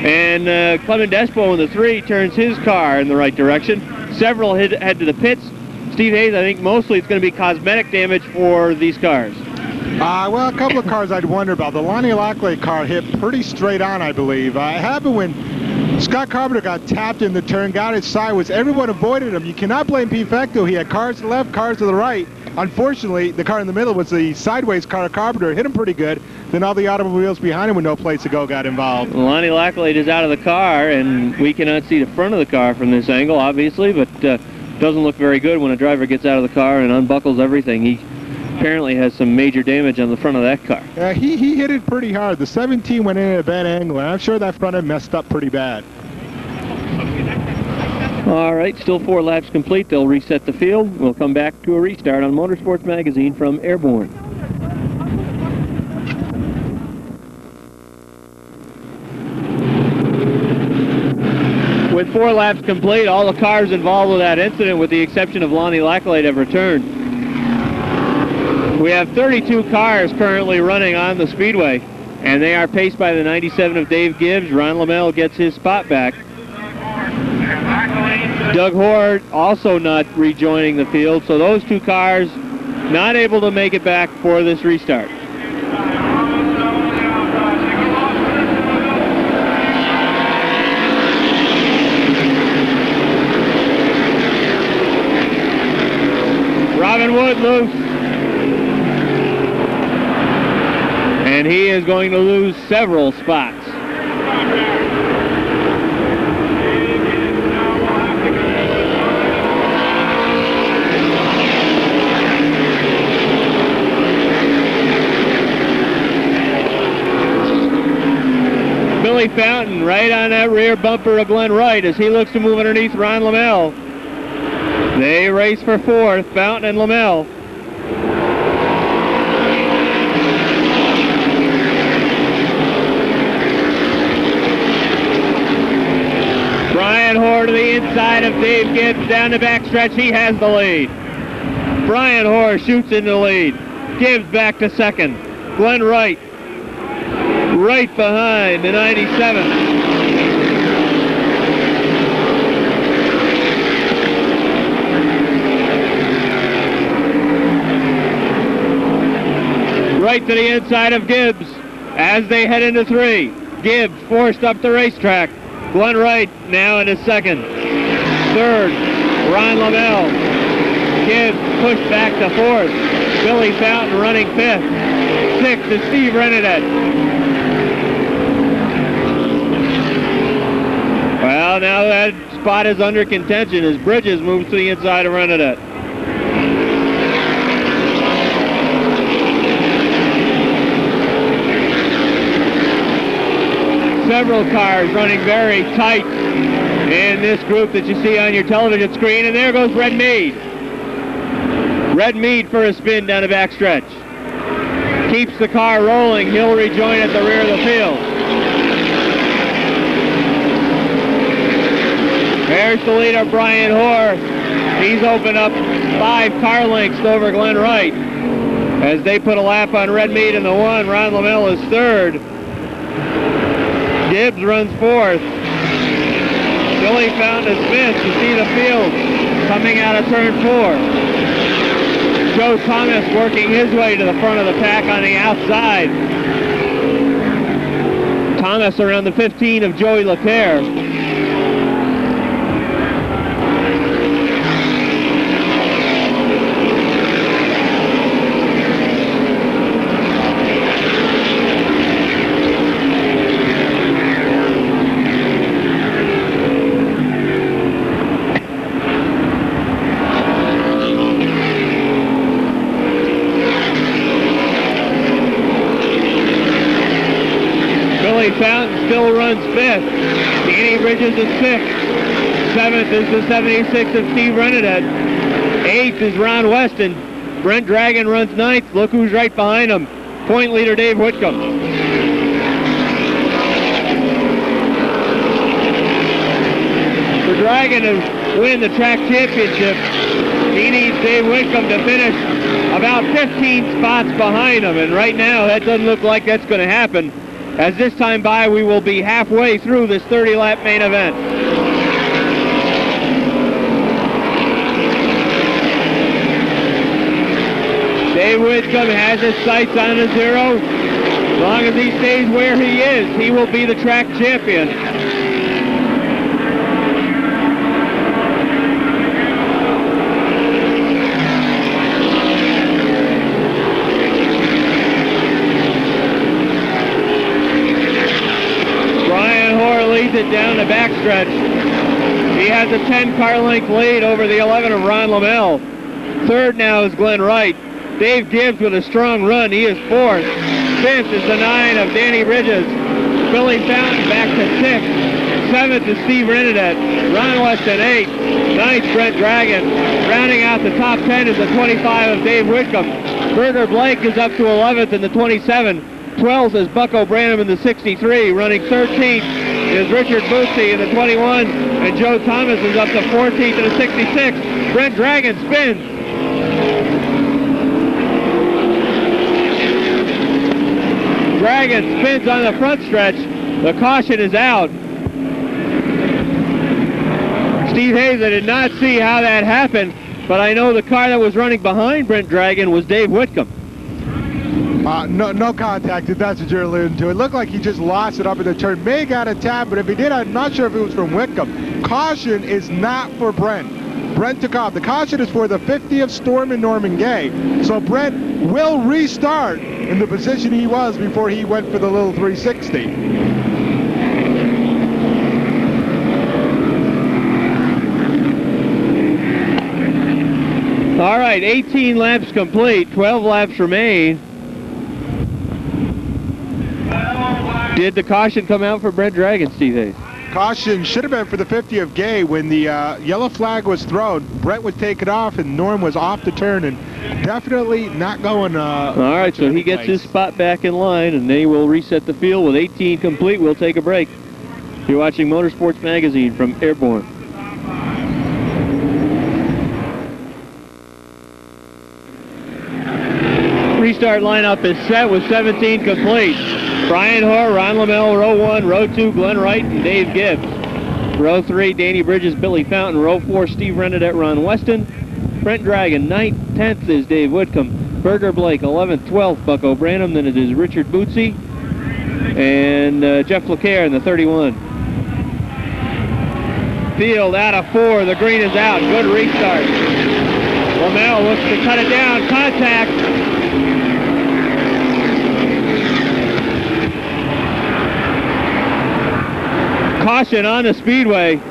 And Clement Despo in the 3 turns his car in the right direction. Several head to the pits. Steve Hayes, I think mostly it's going to be cosmetic damage for these cars. Well, a couple of cars I'd wonder about. The Lonnie Lackalade car hit pretty straight on, I believe. It happened when Scott Carpenter got tapped in the turn, got it sideways. Everyone avoided him. You cannot blame Pete Fecto. He had cars to the left, cars to the right. Unfortunately, the car in the middle was the sideways car of Carpenter. It hit him pretty good. Then all the automobiles behind him with no place to go got involved. Lonnie Lackalade is out of the car, and we cannot see the front of the car from this angle, obviously, but doesn't look very good when a driver gets out of the car and unbuckles everything. He apparently has some major damage on the front of that car. He hit it pretty hard. The 17 went in at a bad angle, and I'm sure that front end messed up pretty bad. All right, still 4 laps complete. They'll reset the field. We'll come back to a restart on Motorsports Magazine from Airborne. With 4 laps complete, all the cars involved with that incident, with the exception of Lonnie Lackalade, have returned. We have 32 cars currently running on the speedway, and they are paced by the 97 of Dave Gibbs. Ron Lamell gets his spot back. Doug Hoare also not rejoining the field, so those 2 cars not able to make it back for this restart. Robin Wood loose. And he is going to lose several spots. Billy Fountain right on that rear bumper of Glenn Wright as he looks to move underneath Ron Lamell. They race for 4th, Fountain and Lamell. Brian Hoare to the inside of Dave Gibbs down the backstretch. He has the lead. Brian Hoare shoots into the lead. Gibbs back to 2nd. Glenn Wright right behind the 97. Right to the inside of Gibbs as they head into 3. Gibbs forced up the racetrack. Glenn Wright now into 2nd. 3rd, Ron Lamell. Gibbs pushed back to 4th. Billy Fountain running 5th. 6th is Steve Renadette. Well, now that spot is under contention as Bridges moves to the inside of Renadette. Several cars running very tight in this group that you see on your television screen, and there goes Red Mead. Red Mead for a spin down the backstretch. Keeps the car rolling. He'll rejoin at the rear of the field. There's the leader, Brian Hoare. He's opened up 5 car lengths over Glenn Wright. As they put a lap on Red Mead in the 1, Ron Lamell is 3rd. Gibbs runs 4th. Billy Fountain is 5th. You see the field coming out of turn 4. Joe Thomas working his way to the front of the pack on the outside. Thomas around the 15 of Joey LeClaire. Fountain still runs 5th. Danny Bridges is 6th. 7th is the 76 of Steve Renadette. 8th is Ron Weston. Brent Dragon runs 9th. Look who's right behind him. Point leader Dave Whitcomb. For Dragon to win the track championship, he needs Dave Whitcomb to finish about 15 spots behind him. And right now, that doesn't look like that's going to happen. As this time by, we will be halfway through this 30-lap main event. Dave Whitcomb has his sights on a 0. As long as he stays where he is, he will be the track champion. It down the backstretch. He has a 10-car length lead over the 11 of Ron Lamell. 3rd now is Glenn Wright. Dave Gibbs with a strong run. He is 4th. 5th is the 9 of Danny Bridges. Billy Fountain back to 6th. 7th is Steve Renadette. Ron Weston 8th. 9th Brent Dragon. Rounding out the top 10 is the 25 of Dave Whitcomb. Berger Blake is up to 11th in the 27. 12th is Bucko Branham in the 63. Running 13th is Richard Bootsy in the 21, and Joe Thomas is up to 14th in the 66. Brent Dragon spins. Dragon spins on the front stretch. The caution is out. Steve Hayes, I did not see how that happened, but I know the car that was running behind Brent Dragon was Dave Whitcomb. No contact, if that's what you're alluding to. It looked like he just lost it up in the turn. May have got a tap, but if he did, I'm not sure if it was from Whitcomb. Caution is not for Brent. Brent took off. The caution is for the 50 of Storm and Norman Gay. So Brent will restart in the position he was before he went for the little 360. All right, 18 laps complete, 12 laps remain. Did the caution come out for Brent Dragon, Steve Hayes? Caution should have been for the 50 of Gay. When the yellow flag was thrown, Brent would take it off, and Norm was off the turn, and definitely not going. All right, so he gets his spot back in line, and they will reset the field with 18 complete. We'll take a break. You're watching Motorsports Magazine from Airborne. Restart lineup is set with 17 complete. Brian Hoare, Ron Lamell, row 1, row 2, Glenn Wright and Dave Gibbs. Row 3, Danny Bridges, Billy Fountain. Row 4, Steve Renadette, Ron Weston. Brent Dragon, 9th, 10th is Dave Whitcomb. Berger Blake, 11th, 12th, Bucko Branham. Then it is Richard Bootsy and Jeff LeClaire in the 31. Field out of 4, the green is out. Good restart. Lamell looks to cut it down, contact. Caution on the speedway.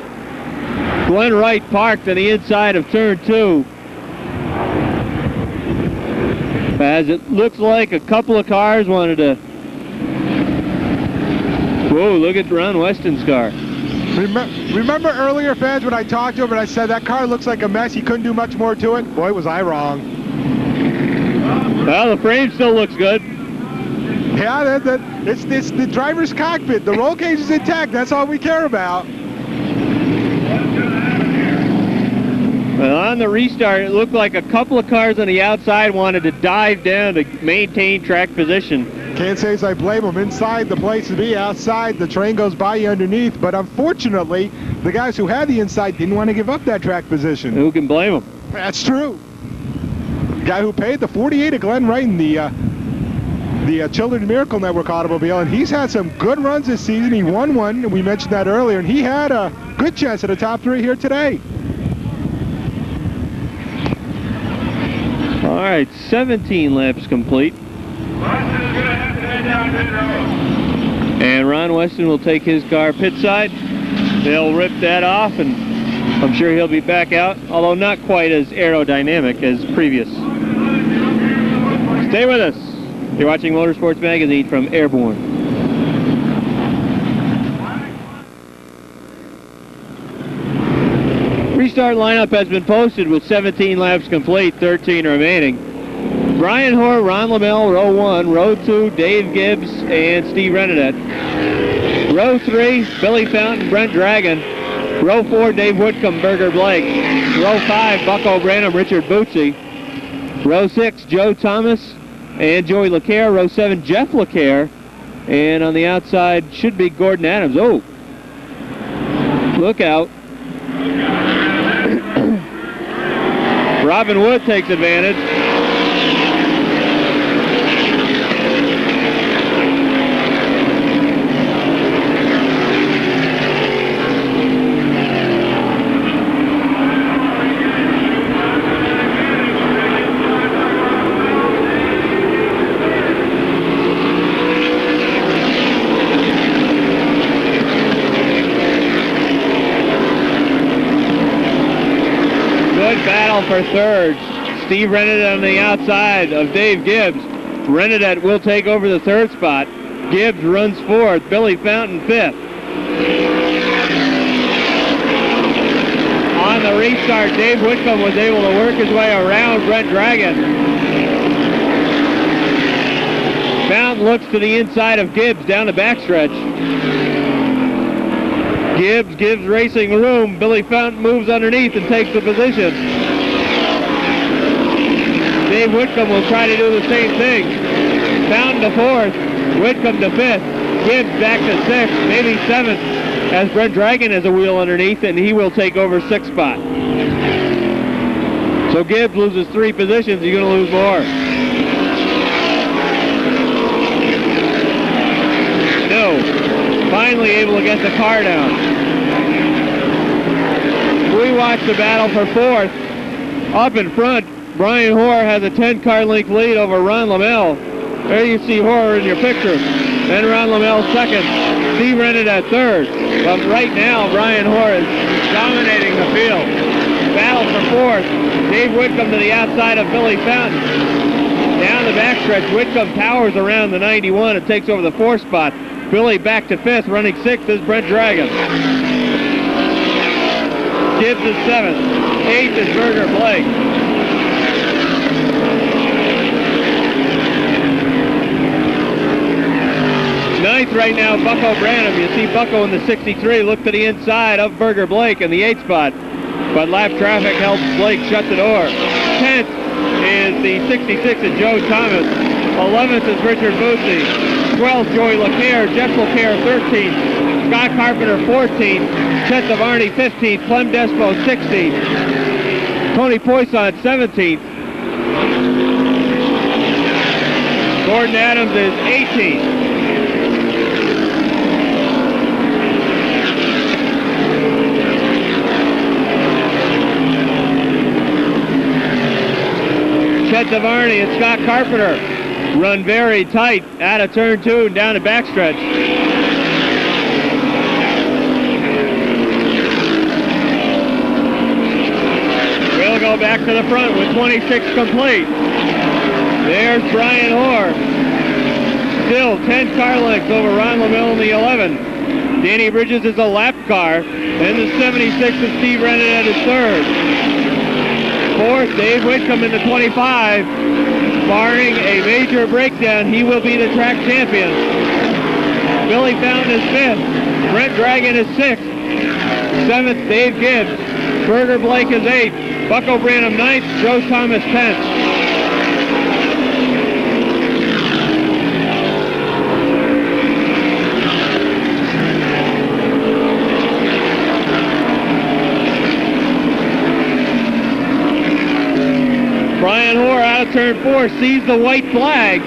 Glenn Wright parked on the inside of turn 2. As it looks like a couple of cars wanted to... Whoa, look at Ron Weston's car. Remember earlier, fans, when I talked to him and I said that car looks like a mess, he couldn't do much more to it? Boy, was I wrong. Well, the frame still looks good. Yeah, it's the driver's cockpit. The roll cage is intact. That's all we care about. Well, on the restart, it looked like a couple of cars on the outside wanted to dive down to maintain track position. Can't say as I blame them. Inside, the place to be. Outside, the train goes by you underneath. But unfortunately, the guys who had the inside didn't want to give up that track position. Who can blame them? That's true. The guy who paid the 48 of Glenn Wright in the Children's Miracle Network automobile, and he's had some good runs this season. He won one, and we mentioned that earlier, and he had a good chance at the top 3 here today. All right, 17 laps complete. And Ron Weston will take his car pit side. They'll rip that off, and I'm sure he'll be back out, although not quite as aerodynamic as previous. Stay with us. You're watching Motorsports Magazine from Airborne. Restart lineup has been posted with 17 laps complete, 13 remaining. Brian Hoare, Ron Lamell, row 1. Row 2, Dave Gibbs and Steve Renadette. Row 3, Billy Fountain, Brent Dragon. Row 4, Dave Whitcomb, Berger Blake. Row 5, Bucko Branham, Richard Bootsy. Row 6, Joe Thomas and Joey LeCaire. Row 7, Jeff LeCaire. And on the outside should be Gordon Adams. Oh, look out. Robin Wood takes advantage. For third, Steve Renadette on the outside of Dave Gibbs. Renadette will take over the third spot. Gibbs runs fourth. Billy Fountain fifth. On the restart, Dave Whitcomb was able to work his way around Brent Dragon. Fountain looks to the inside of Gibbs down the backstretch. Gibbs gives racing room. Billy Fountain moves underneath and takes the position. Dave Whitcomb will try to do the same thing. Fountain to fourth, Whitcomb to fifth, Gibbs back to sixth, maybe seventh, as Brent Dragon has a wheel underneath, and he will take over sixth spot. So Gibbs loses 3 positions, he's going to lose more. No, finally able to get the car down. We watch the battle for fourth. Up in front, Brian Hoare has a 10-car length lead over Ron Lamell. There you see Hoare in your picture. Then Ron Lamell second. Steve Renadette third. But right now, Brian Hoare is dominating the field. Battle for fourth. Dave Whitcomb to the outside of Billy Fountain. Down the backstretch, Whitcomb powers around the 91 and takes over the fourth spot. Billy back to fifth. Running sixth is Brent Dragon. Gibbs is seventh. Eighth is Berger Blake. Ninth right now, Bucko Branham. You see Bucko in the 63 look to the inside of Berger Blake in the 8th spot. But lap traffic helps Blake shut the door. 10th is the 66 of Joe Thomas. 11th is Richard Bootsy. 12th, Joey LeCaire. Jeff LeCaire, 13th. Scott Carpenter, 14th. Chet Devarney, 15th. Clem Despo, 16th. Tony Poisson, 17th. Gordon Adams is 18th. Chet Devarney and Scott Carpenter run very tight out of turn 2 and down the backstretch. We'll go back to the front with 26 complete. There's Brian Hoare. Still 10 car lengths over Ron Lamell in the 11. Danny Bridges is a lap car. And the 76 of Steve Renadette is third. Fourth, Dave Whitcomb in the 25. Barring a major breakdown, he will be the track champion. Billy Fountain is fifth. Brent Dragon is sixth. Seventh, Dave Gibbs. Berger Blake is eighth. Bucko Branham ninth. Joe Thomas 10th. Brian Hoare out of turn 4 sees the white flag.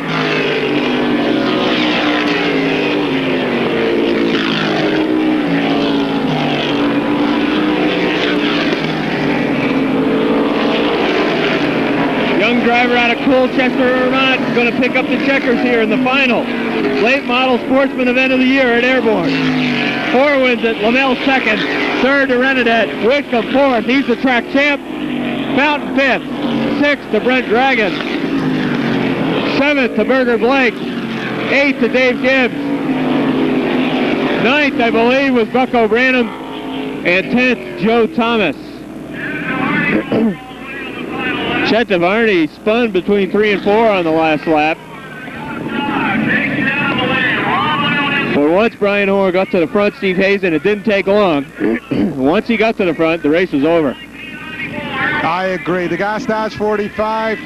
Young driver out of Colchester, Vermont, is going to pick up the checkers here in the final late model sportsman event of the year at Airborne. Hoare wins it. Lamell second. Third to Renadette. Whitcomb fourth. He's the track champ. Fountain fifth. Sixth to Brent Dragon. Seventh to Berger Blake. Eighth to Dave Gibbs. Ninth, I believe, was Bucko Branham. And 10th, Joe Thomas. Chet DeVarney spun between 3 and 4 on the last lap. But once Brian Hoare got to the front, Steve Hayes, and it didn't take long. Once he got to the front, the race was over. I agree. The guy starts 45,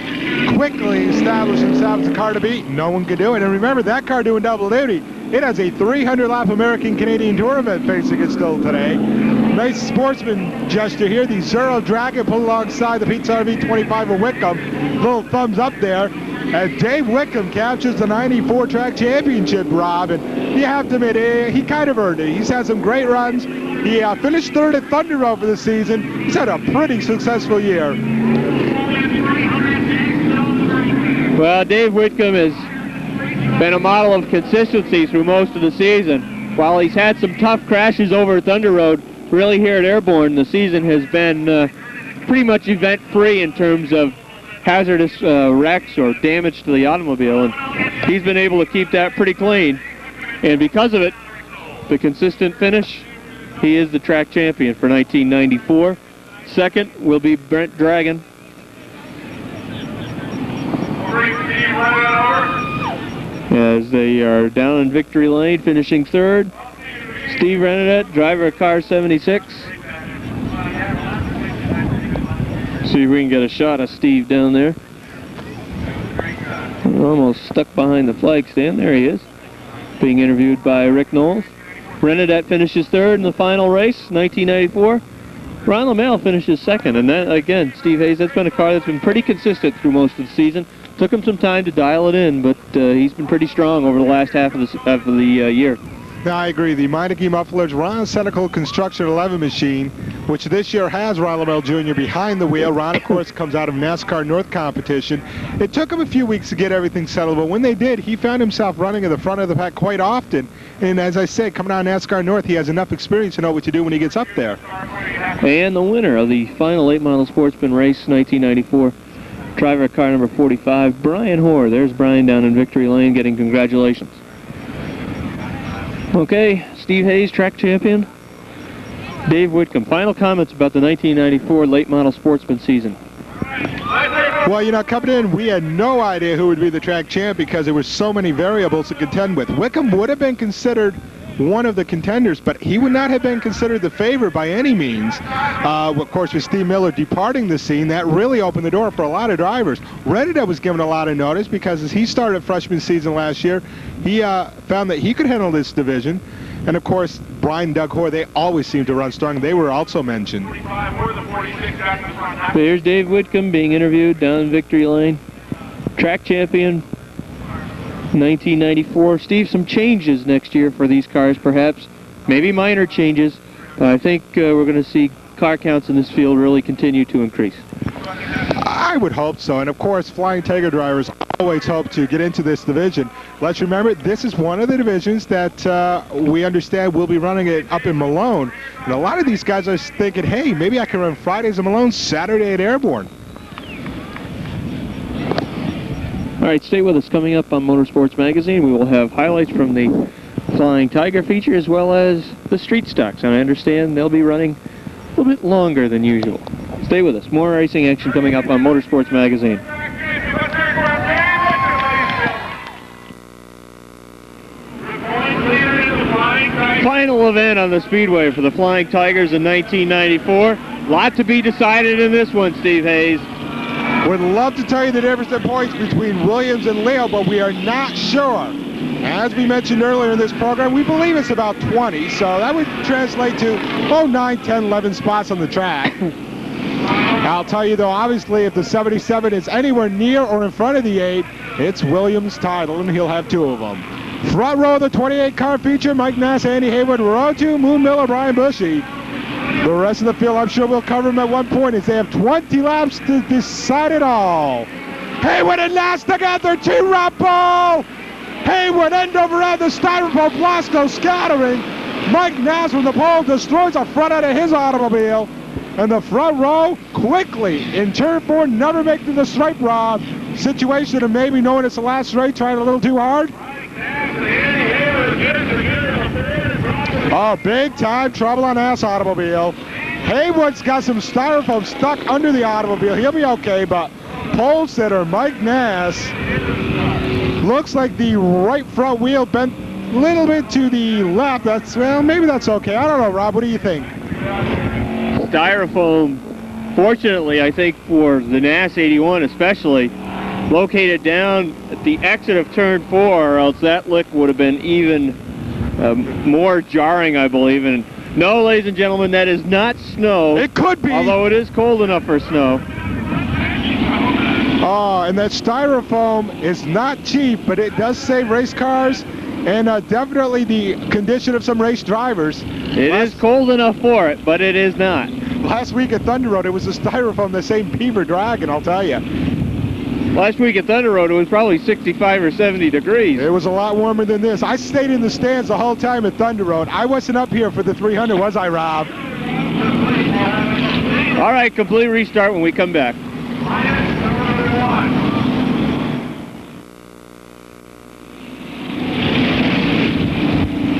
quickly established himself as a car to beat. No one could do it. And remember, that car doing double duty, it has a 300-lap American-Canadian Tour event facing it still today. Nice sportsman gesture here. The Zero Dragon pulled alongside the Pete's RV 25 of Whitcomb. Little thumbs up there. And Dave Whitcomb captures the 94 track championship, Rob. And you have to admit, he kind of earned it. He's had some great runs. He finished third at Thunder Road for the season. He's had a pretty successful year. Well, Dave Whitcomb has been a model of consistency through most of the season. While he's had some tough crashes over at Thunder Road, really here at Airborne, the season has been pretty much event-free in terms of hazardous wrecks or damage to the automobile, and he's been able to keep that pretty clean. And because of it, the consistent finish, he is the track champion for 1994. Second will be Brent Dragon. As they are down in victory lane, finishing third. Steve Renadette, driver of car 76. See if we can get a shot of Steve down there. Almost stuck behind the flag stand. There he is, being interviewed by Rick Knowles. Renadette finishes third in the final race, 1994. Ron Lamell finishes second, and that, again, Steve Hayes, that's been a car that's been pretty consistent through most of the season. Took him some time to dial it in, but he's been pretty strong over the last half of the year. Yeah, I agree. The Meineke Mufflers Ron Senecal Construction 11 machine, which this year has Ron Lamell Jr. behind the wheel. Ron, of course, comes out of NASCAR North competition. It took him a few weeks to get everything settled, but when they did, he found himself running in the front of the pack quite often. And as I said, coming out of NASCAR North, he has enough experience to know what to do when he gets up there. And the winner of the final late model sportsman race, 1994, driver of car number 45, Brian Hoare. There's Brian down in victory lane getting congratulations. Okay, Steve Hayes, track champion. Dave Whitcomb, final comments about the 1994 late model sportsman season. Well, you know, coming in, we had no idea who would be the track champ because there were so many variables to contend with. Whitcomb would have been considered one of the contenders, but he would not have been considered the favorite by any means. Of course, with Steve Miller departing the scene, that really opened the door for a lot of drivers. Renadette was given a lot of notice because as he started freshman season last year, he found that he could handle this division. And of course, Brian and Doug Hoare, they always seem to run strong. They were also mentioned. Here's Dave Whitcomb being interviewed down in victory lane. Track champion, 1994. Steve, some changes next year for these cars, perhaps. Maybe minor changes. I think we're going to see car counts in this field really continue to increase. I would hope so. And of course, Flying Tiger drivers always hope to get into this division. Let's remember, this is one of the divisions that we understand will be running it up in Malone. And a lot of these guys are thinking, hey, maybe I can run Fridays at Malone, Saturday at Airborne. All right, stay with us. Coming up on MotorSports Magazine, we will have highlights from the Flying Tiger feature as well as the street stocks. And I understand they'll be running a little bit longer than usual. Stay with us. More racing action coming up on Motorsports Magazine. Final event on the Speedway for the Flying Tigers in 1994. Lot to be decided in this one, Steve Hayes. Would love to tell you the difference in points between Williams and Leo, but we are not sure. As we mentioned earlier in this program, we believe it's about 20, so that would translate to 9, 10, 11 spots on the track. I'll tell you though, obviously if the 77 is anywhere near or in front of the 8, it's Williams' title, and he'll have 2 of them. Front row of the 28 car feature, Mike Nass, Andy Haywood. Row 2, Moon Miller, Brian Bushy. The rest of the field, I'm sure we'll cover them at one point, as they have 20 laps to decide it all. Haywood and Nass together, 2 Red Bull. Haywood end over end, the styrofoam Blasco scattering. Mike Nass from the pole destroys the front end of his automobile. And the front row quickly in turn 4, never making the stripe rod. Situation of maybe knowing it's the last straight, trying a little too hard. Oh, big time trouble on Nass' automobile. Haywood's got some styrofoam stuck under the automobile. He'll be okay, but pole sitter Mike Nass looks like the right front wheel bent a little bit to the left. Well, maybe that's okay. I don't know, Rob. What do you think? Styrofoam, fortunately, I think for the Nass 81 especially, located down at the exit of turn 4, or else that lick would have been even more jarring, I believe. And no, ladies and gentlemen, that is not snow. It could be. Although it is cold enough for snow. Oh, and that styrofoam is not cheap, but it does save race cars and definitely the condition of some race drivers. It is cold enough for it, but it is not. Last week at Thunder Road, it was a styrofoam, the same Beaver Dragon, I'll tell you. Last week at Thunder Road, it was probably 65 or 70 degrees. It was a lot warmer than this. I stayed in the stands the whole time at Thunder Road. I wasn't up here for the 300, was I, Rob? All right, complete restart when we come back.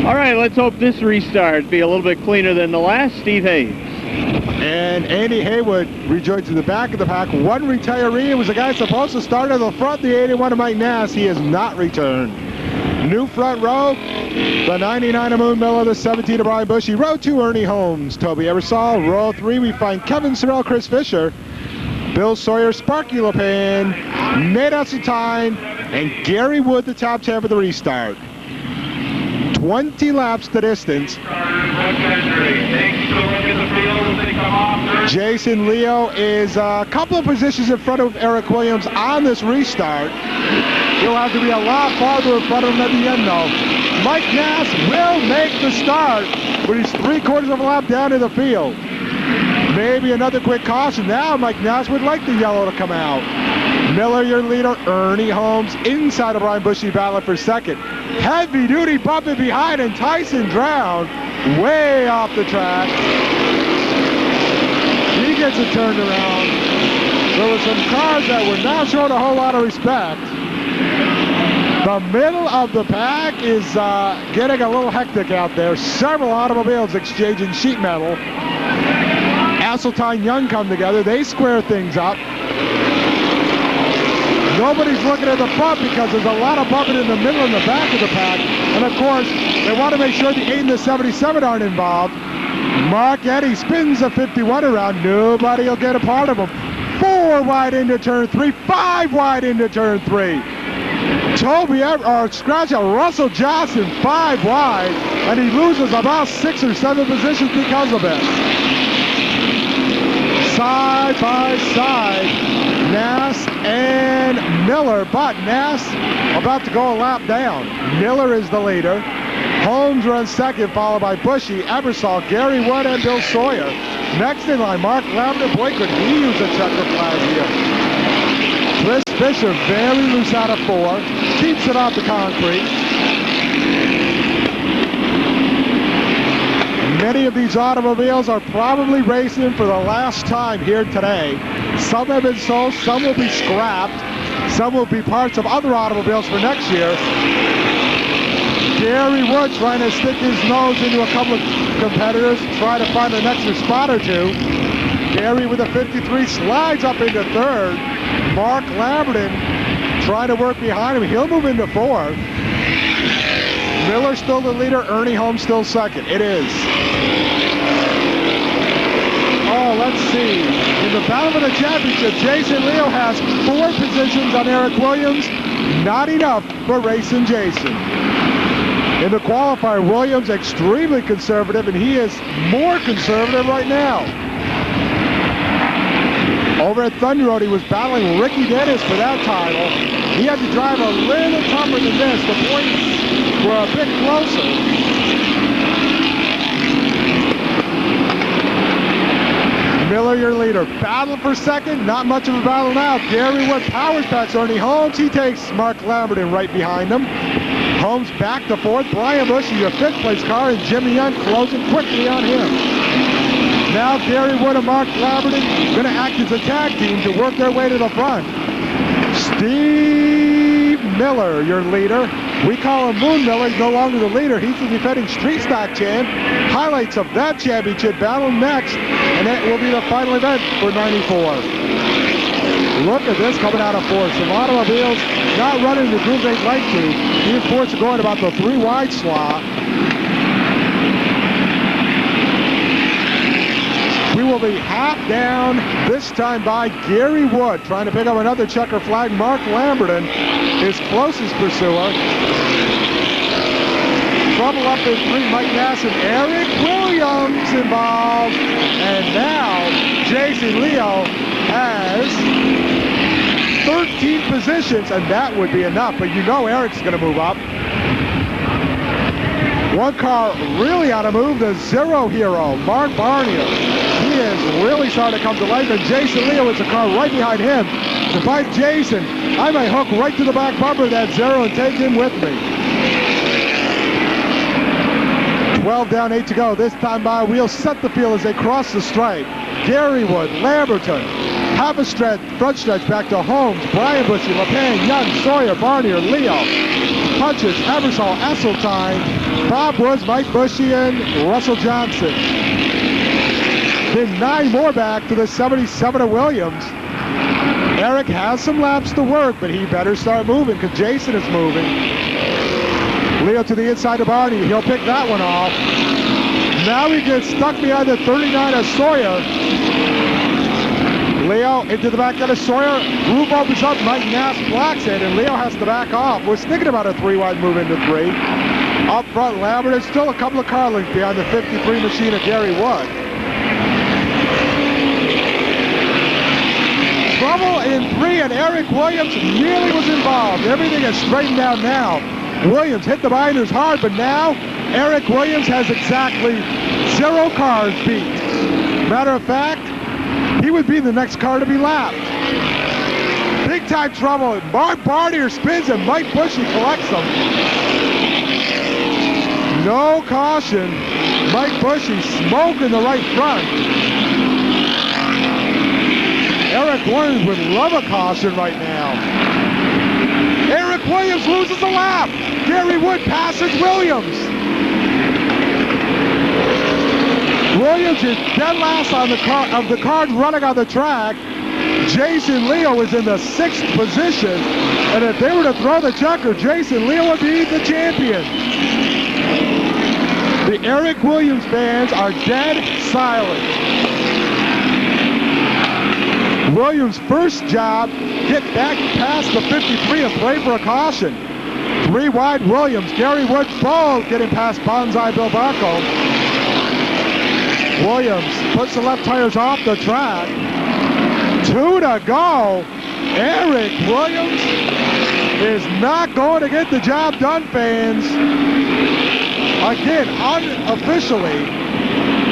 All right, let's hope this restart be a little bit cleaner than the last. Steve Hayes. And Andy Haywood rejoins in the back of the pack. One retiree was a guy supposed to start at the front, the 81 of Mike Nass. He has not returned. New front row, the 99 of Moon Miller, the 17 of Brian Bushy. Row 2, Ernie Holmes, Toby Eversole. Row 3, we find Kevin Sorrell, Chris Fisher, Bill Sawyer, Sparky LePan, Nate Asseltine, and Gary Wood, the top 10 for the restart. 20 laps the distance. Jason Leo is a couple of positions in front of Eric Williams on this restart. He'll have to be a lot farther in front of him at the end, though. Mike Nass will make the start, but he's 3/4 of a lap down in the field. Maybe another quick caution. Now Mike Nass would like the yellow to come out. Miller, your leader. Ernie Holmes inside of Brian Bushy, battling for second. Heavy duty bumping behind, and Tyson Drown way off the track. He gets it turned around. There were some cars that were not showing a whole lot of respect. The middle of the pack is getting a little hectic out there. Several automobiles exchanging sheet metal. Asseltine Young come together. They square things up. Nobody's looking at the front because there's a lot of bumping in the middle and the back of the pack. And of course, they want to make sure the 8 and the 77 aren't involved. Mark Eddy spins the 51 around. Nobody will get a part of him. 4 wide into turn 3, 5 wide into turn 3. Russell Johnson 5 wide, and he loses about 6 or 7 positions because of it. Side by side, Nass and Miller, but Nass about to go a lap down. Miller is the leader. Holmes runs second, followed by Bushy, Eversole, Gary Wood, and Bill Sawyer. Next in line, Mark Lavender. Boy, could he use a checker flag here. Chris Fisher, very loose out of 4, keeps it off the concrete. Many of these automobiles are probably racing for the last time here today. Some have been sold, some will be scrapped, some will be parts of other automobiles for next year. Gary Wood trying to stick his nose into a couple of competitors, try to find an extra spot or two. Gary with a 53 slides up into third. Mark Lamberton trying to work behind him. He'll move into fourth. Miller still the leader. Ernie Holmes still second. It is. Oh, let's see. In the battle for the championship, Jason Leo has 4 positions on Eric Williams. Not enough for Racing Jason. In the qualifier, Williams extremely conservative, and he is more conservative right now. Over at Thunder Road, he was battling Ricky Dennis for that title. He had to drive a little tougher than this. The points were a bit closer. Miller, your leader. Battle for second, not much of a battle now. Gary Wood powers past Ernie Holmes. He takes Mark Lamberton right behind him. Holmes back to fourth. Brian Bush is your 5th place car, and Jimmy Young closing quickly on him. Now Gary Wood and Mark Lamberton going to act as a tag team to work their way to the front. Steve Miller, your leader. We call him Moon Miller. He's no longer the leader. He's the defending street stock champ. Highlights of that championship battle next, and that will be the final event for 94. Look at this coming out of fourth. Some automobiles not running the groove they'd like to. These fourths are going about the 3 wide slot. We will be half down, this time by Gary Wood, trying to pick up another checker flag. Mark Lamberton, his closest pursuer. Trouble up in 3, Mike Nass and Eric Williams involved. And now Jason Leo has 13 positions, and that would be enough, but you know Eric's going to move up. One car really on a move, the Zero Hero, Mark Barnier. He is really starting to come to life, and Jason Leo is a car right behind him. If I'm Jason, I may hook right to the back bumper of that Zero and take him with me. 12 down, 8 to go. This time by wheel set the field as they cross the stripe. Gary Wood, Lamberton, half a stretch, front stretch back to Holmes, Brian Bushy, LePan, Young, Sawyer, Barnier, Leo, Punches, Ebersol, Esseltine, Bob Woods, Mike Bushy, and Russell Johnson. Then 9 more back to the 77 of Williams. Eric has some laps to work, but he better start moving because Jason is moving. Leo to the inside of Barney. He'll pick that one off. Now he gets stuck behind the 39 of Sawyer. Leo into the back end of Sawyer. Groove opens up. Mike Nass blocks it, and Leo has to back off. Was thinking about a 3-wide move into 3. Up front, Lambert is still a couple of car lengths behind the 53 machine of Gary Wood. Trouble in 3, and Eric Williams nearly was involved. Everything is straightened out now. Williams hit the binders hard, but now Eric Williams has exactly 0 cars beat. Matter of fact, he would be the next car to be lapped. Big time trouble. Mark Barnier spins and Mike Bushy collects them. No caution. Mike Bushy smoking the right front. Eric Williams would love a caution right now. Eric Williams loses a lap. Gary Wood passes Williams. Williams is dead last on the car of the cars running on the track. Jason Leo is in the 6th position, and if they were to throw the checker, Jason Leo would be the champion. The Eric Williams fans are dead silent. Williams' first job, get back past the 53 and play for a caution. 3 wide Williams, Gary Wood both getting past Bonsai Bill Barco. Williams puts the left tires off the track. 2 to go. Eric Williams is not going to get the job done, fans. Again, unofficially,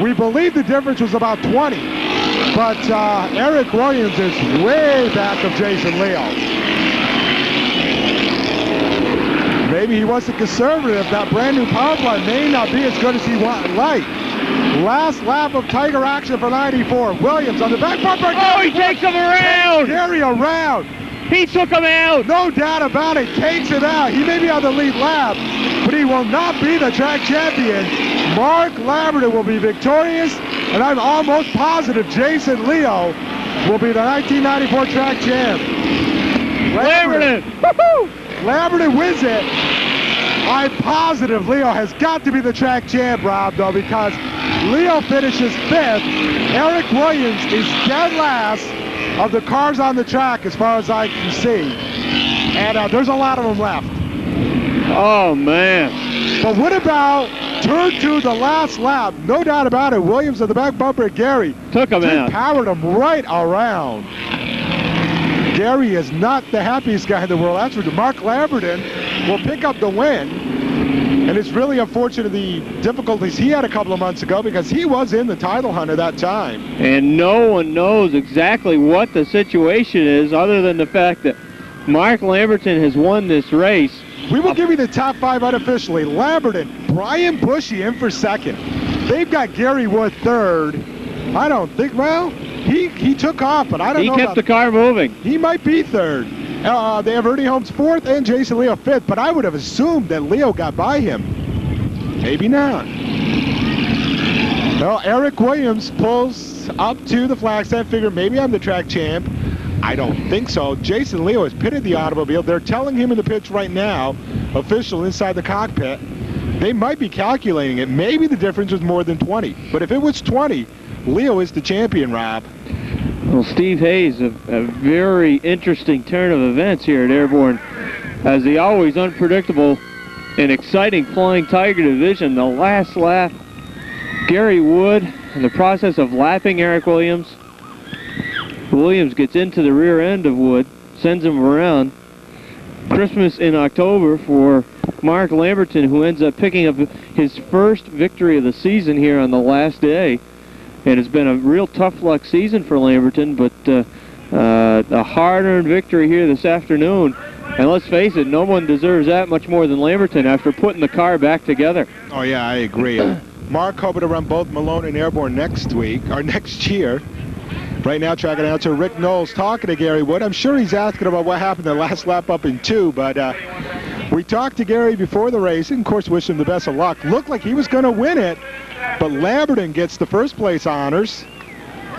we believe the difference was about 20. But Eric Williams is way back of Jason Leo. Maybe he wasn't conservative. That brand new power plant may not be as good as he would like. Last lap of Tiger action for 94. Williams on the back bumper. Oh, he takes him around. Gary around. He took him out. No doubt about it. Takes him out. He may be on the lead lap, but he will not be the track champion. Mark Lamberton will be victorious And I'm almost positive Jason Leo will be the 1994 track champ. Lamberton wins it. I'm positive Leo has got to be the track champ, Rob, though, because Leo finishes 5th. Eric Williams is dead last of the cars on the track as far as I can see. And there's a lot of them left. Oh, man. But what about turn 2, the last lap? No doubt about it. Williams at the back bumper at Gary. Took him out. Powered him right around. Gary is not the happiest guy in the world. That's for Mark Lamberton will pick up the win. And it's really unfortunate the difficulties he had a couple of months ago because he was in the title hunt at that time. And no one knows exactly what the situation is other than the fact that Mark Lamberton has won this race. We will give you the top 5 unofficially. Lamberton, Brian Bushy in for 2nd. They've got Gary Wood 3rd. I don't think, well, he took off, but I don't know. He kept the car moving. He might be 3rd. They have Ernie Holmes 4th and Jason Leo 5th, but I would have assumed that Leo got by him. Maybe not. Well, Eric Williams pulls up to the flag stand, figure maybe I'm the track champ. I don't think so. Jason Leo has pitted the automobile. They're telling him in the pits right now, official inside the cockpit, they might be calculating it. Maybe the difference was more than 20. But if it was 20, Leo is the champion, Rob. Well, Steve Hayes, a very interesting turn of events here at Airborne. As the always unpredictable and exciting Flying Tiger division, the last lap, Gary Wood, in the process of lapping Eric Williams. Williams gets into the rear end of Wood, sends him around. Christmas in October for Mark Lamberton, who ends up picking up his first victory of the season here on the last day. And it's been a real tough luck season for Lamberton, but a hard-earned victory here this afternoon. And let's face it, no one deserves that much more than Lamberton after putting the car back together. Oh, yeah, I agree. Mark hoping to run both Malone and Airborne next week, or next year. Right now, track announcer Rick Knowles talking to Gary Wood. I'm sure he's asking about what happened the last lap up in 2, but we talked to Gary before the race, and of course wish him the best of luck. Looked like he was going to win it, but Lamberton gets the first place honors.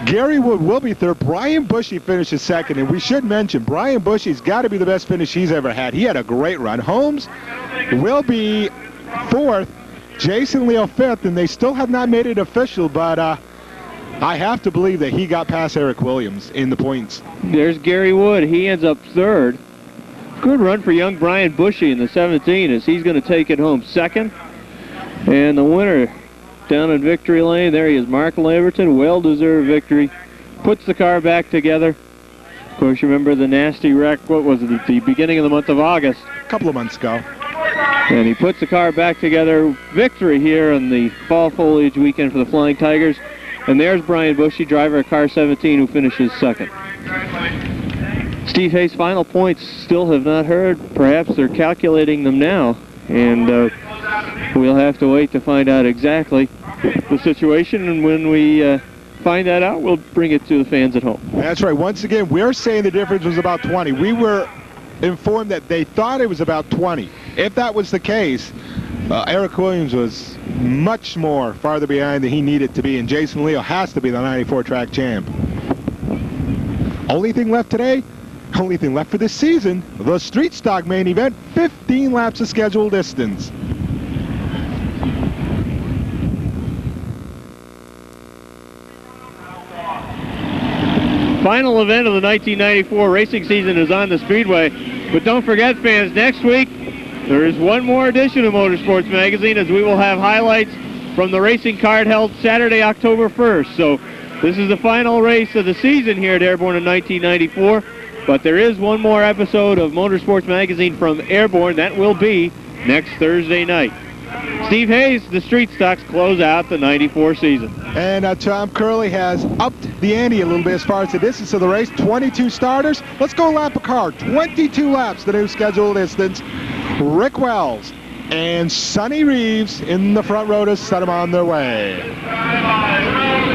Gary Wood will be 3rd. Brian Bushy finishes 2nd, and we should mention Brian Bushy's got to be the best finish he's ever had. He had a great run. Holmes will be 4th. Jason Leo 5th, and they still have not made it official, but I have to believe that he got past Eric Williams in the points. There's Gary Wood. He ends up 3rd. Good run for young Brian Bushy in the 17 as he's going to take it home 2nd. And the winner down in victory lane, there he is, Mark Lamberton, well-deserved victory. Puts the car back together. Of course, you remember the nasty wreck, what was it, at the beginning of the month of August? A couple of months ago. And he puts the car back together. Victory here on the fall foliage weekend for the Flying Tigers. And there's Brian Bushy, driver of car 17, who finishes 2nd. Steve Hayes' final points still have not heard. Perhaps they're calculating them now. And we'll have to wait to find out exactly the situation. And when we find that out, we'll bring it to the fans at home. That's right. Once again, we're saying the difference was about 20. We were informed that they thought it was about 20. If that was the case, Eric Williams was much more farther behind than he needed to be, and Jason Leo has to be the 94 track champ. Only thing left today, only thing left for this season, the street stock main event, 15 laps of scheduled distance. Final event of the 1994 racing season is on the Speedway. But don't forget, fans, next week there is one more edition of Motorsports Magazine, as we will have highlights from the racing card held Saturday, October 1st. So this is the final race of the season here at Airborne in 1994. But there is one more episode of Motorsports Magazine from Airborne. That will be next Thursday night. Steve Hayes, the street stocks close out the 94 season. And Tom Curley has upped the ante a little bit as far as the distance of the race. 22 starters. Let's go lap a car. 22 laps, the new scheduled distance. Rick Wells and Sonny Reeves in the front row to set them on their way.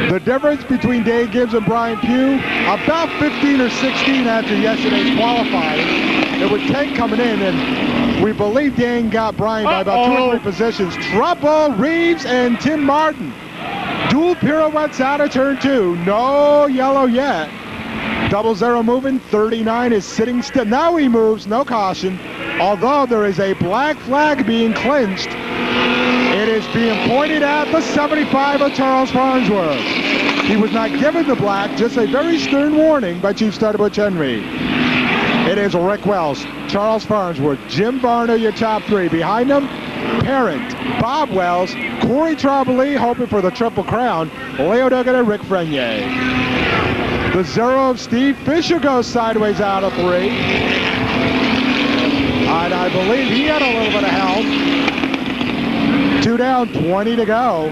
The difference between Dave Gibbs and Brian Pugh, about 15 or 16 after yesterday's qualifying. It was 10 coming in, and we believe Dan got Brian by about 2 or 3 positions. Trouble, Reeves and Tim Martin Dual pirouettes out of turn 2. No yellow yet. Double zero moving. 39 is sitting still. Now he moves. No caution. Although there is a black flag being clinched, it is being pointed at the 75 of Charles Farnsworth. He was not given the black, just a very stern warning by Chief Starter Butch Henry. It is Rick Wells, Charles Farnsworth, Jim Varner, your top 3. Behind them, Parent, Bob Wells, Corey Trombley, hoping for the Triple Crown, Leo Duggan and Rick Frenier. The 0 of Steve Fisher goes sideways out of 3. And I believe he had a little bit of help. 2 down, 20 to go.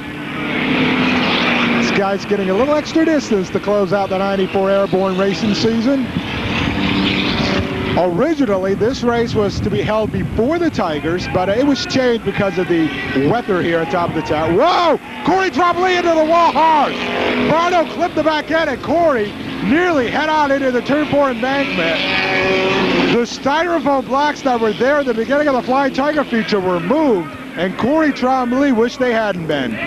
This guy's getting a little extra distance to close out the 94 Airborne racing season. Originally, this race was to be held before the Tigers, but it was changed because of the weather here on top of the tower. Whoa! Corey Trombley into the wall hard. Barno clipped the back end, and Corey nearly head on into the turn 4 embankment. The styrofoam blocks that were there at the beginning of the Flying Tiger feature were moved, and Corey Trombley wished they hadn't been.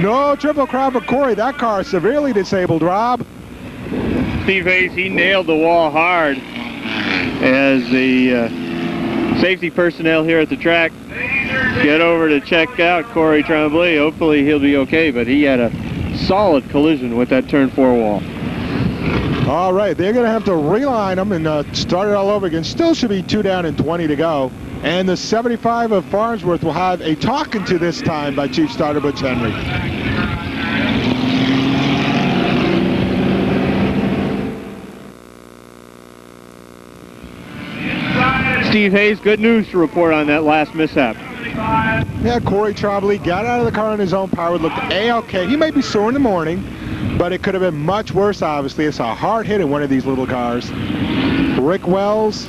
No Triple Crown for Corey. That car is severely disabled, Rob. Steve Hayes, he nailed the wall hard as the safety personnel here at the track get over to check out Corey Trombley. Hopefully he'll be okay, but he had a solid collision with that turn 4 wall. All right, they're going to have to reline them and start it all over again. Still should be 2 down and 20 to go. And the 75 of Farnsworth will have a talking to this time by Chief Starter Butch Henry. Steve Hayes, good news to report on that last mishap. Yeah, Corey Trombley got out of the car on his own power, looked A-okay. He might be sore in the morning, but it could have been much worse, obviously. It's a hard hit in one of these little cars. Rick Wells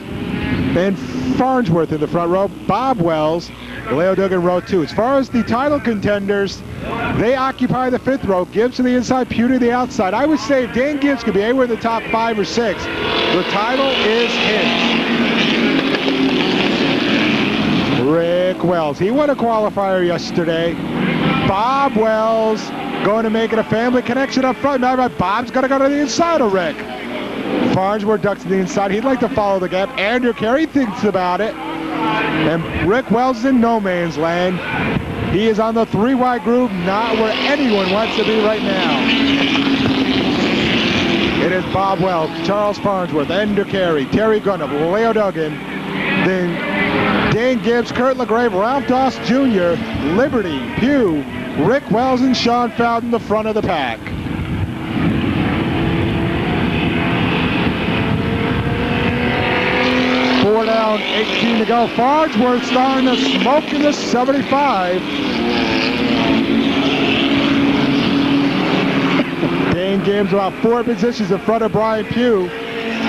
and Farnsworth in the front row. Bob Wells, Leo Duggan row 2. As far as the title contenders, they occupy the 5th row. Gibbs to the inside, Pugh to the outside. I would say if Dan Gibbs could be anywhere in the top 5 or 6, the title is his. Rick Wells, he won a qualifier yesterday. Bob Wells going to make it a family connection up front. Now Bob's going to go to the inside of Rick. Farnsworth ducks to the inside. He'd like to follow the gap. Andrew Carey thinks about it. And Rick Wells is in no man's land. He is on the 3-wide groove, not where anyone wants to be right now. It is Bob Wells, Charles Farnsworth, Andrew Carey, Terry Gunnup, Leo Duggan, then Dane Gibbs, Kurt LaGrave, Ralph Doss Jr., Liberty, Pugh, Rick Wells, and Sean Fowden, the front of the pack. Four down, 18 to go. Farnsworth starting to smoke in the 75. Dane Gibbs about 4 positions in front of Brian Pugh.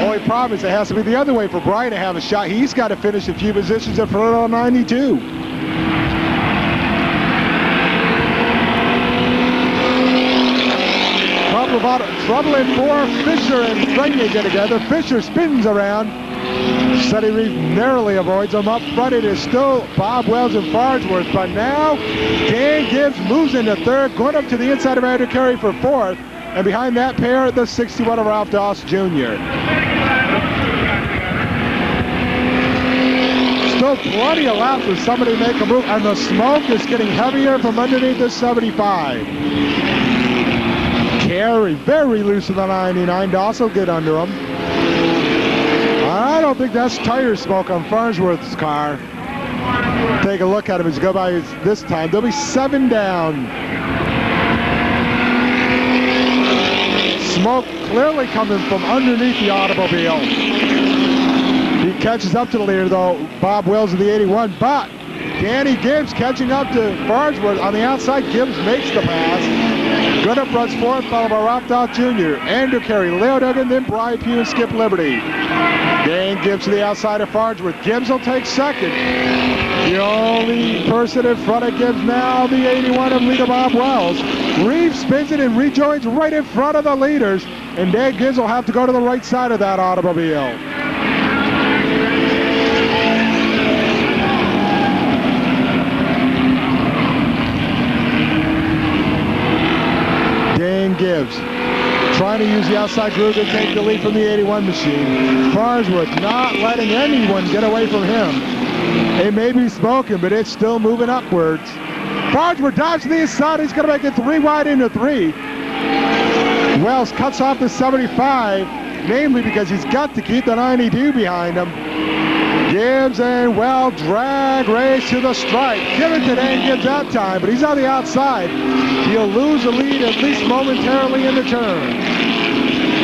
Only problem is it has to be the other way for Brian to have a shot. He's got to finish a few positions in front of 92. Trouble in 4. Fisher and Frenier get together. Fisher spins around. Sonny Reeve narrowly avoids him. Up front it is still Bob Wells and Farnsworth, but now Dan Gibbs moves into 3rd, going up to the inside of Andrew Carey for 4th, and behind that pair, the 61 of Ralph Doss Jr. Still plenty of laps for somebody to make a move, and the smoke is getting heavier from underneath the 75. Carey very loose in the 99. Doss will get under him. I don't think that's tire smoke on Farnsworth's car. Take a look at him as you go by this time. There'll be 7 down. Smoke clearly coming from underneath the automobile. He catches up to the leader, though, Bob Wells of the 81, but Danny Gibbs catching up to Farnsworth on the outside. Gibbs makes the pass. Good up runs 4th, followed by Ralph Doss Jr., Andrew Carey, Leo Duggan, then Brian Pugh and Skip Liberty. Dan Gibbs to the outside of Farnsworth. Gibbs will take 2nd. The only person in front of Gibbs now, the 81 of leader Bob Wells. Reeves spins it and rejoins right in front of the leaders, and Dan Gibbs will have to go to the right side of that automobile. outside groove to take the lead from the 81 machine. Farnsworth not letting anyone get away from him. It may be smoking, but it's still moving upwards. Farnsworth dives to the inside. He's going to make it 3 wide into 3. Wells cuts off the 75, namely because he's got to keep the 92 behind him. Gibbs and Wells drag race to the stripe. Give it to Dan Gibbs that time, but he's on the outside. He'll lose the lead at least momentarily in the turn.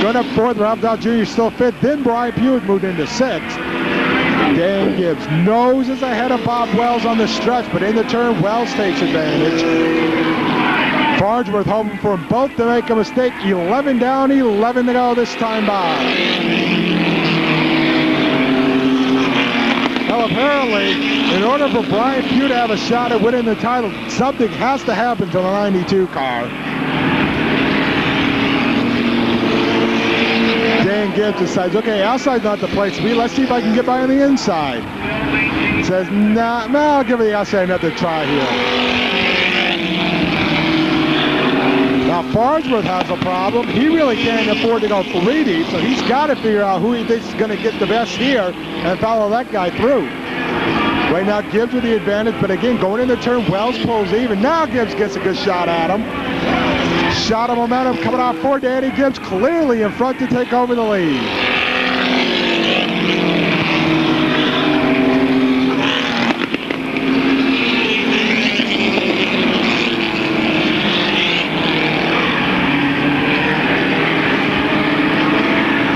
Going up fourth, Ralph Dowd Jr. still fifth. Then Brian Pugh moved into sixth. Dan Gibbs noses ahead of Bob Wells on the stretch, but in the turn, Wells takes advantage. Farnsworth hoping for them both to make a mistake. 11 down, 11 to go this time by. Well, apparently, in order for Brian Pugh to have a shot at winning the title, something has to happen to the 92 car. Dan Gibbs decides, okay, outside's not the place to be. Let's see if I can get by on the inside. Says, nah, I'll give the outside another try here. Now, Farnsworth has a problem. He really can't afford to go 3 deep, so he's got to figure out who he thinks is going to get the best here and follow that guy through. Right now, Gibbs with the advantage, but again, going in the turn, Wells pulls even. Now Gibbs gets a good shot at him. Shot of momentum coming off for Danny Gibbs, clearly in front to take over the lead.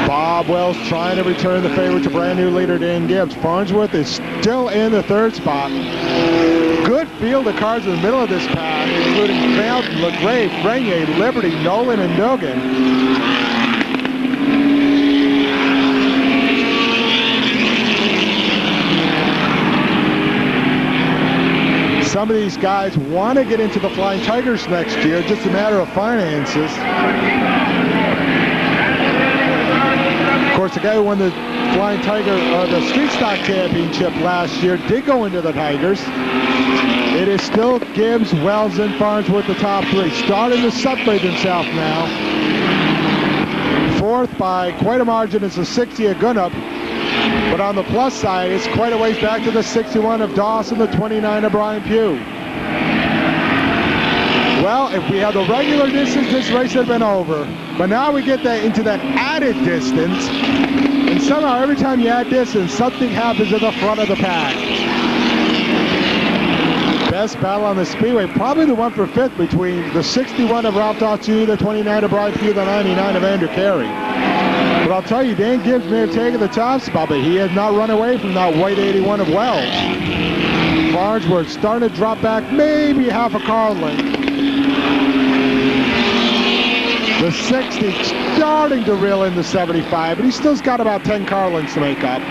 Bob Wells trying to return the favor to brand new leader Dan Gibbs. Farnsworth is still in the third spot. Good field of cars in the middle of this pack, including Fountain, LeGray, Frenier, Liberty, Nolan, and Duggan. Some of these guys want to get into the Flying Tigers next year, just a matter of finances. Of course, the guy who won the Flying Tiger, the Street Stock Championship last year did go into the Tigers. It is still Gibbs, Wells, and Farnsworth the top 3. Starting to separate himself now. Fourth by quite a margin is the 60 of Gunnup. But on the plus side, it's quite a ways back to the 61 of Dawson, the 29 of Brian Pugh. Well, if we had the regular distance, this race had been over. But now we get that into that added distance. And somehow every time you add distance, something happens at the front of the pack. Best battle on the speedway, probably the one for fifth between the 61 of Ralph Dawson Jr., the 29 of Brian Pugh, the 99 of Andrew Carey. But I'll tell you, Dan Gibbs may have taken the top spot, but he has not run away from that white 81 of Wells. Farnsworth starting to drop back maybe half a car length. The 60 starting to reel in the 75, but he still's got about 10 car lengths to make up.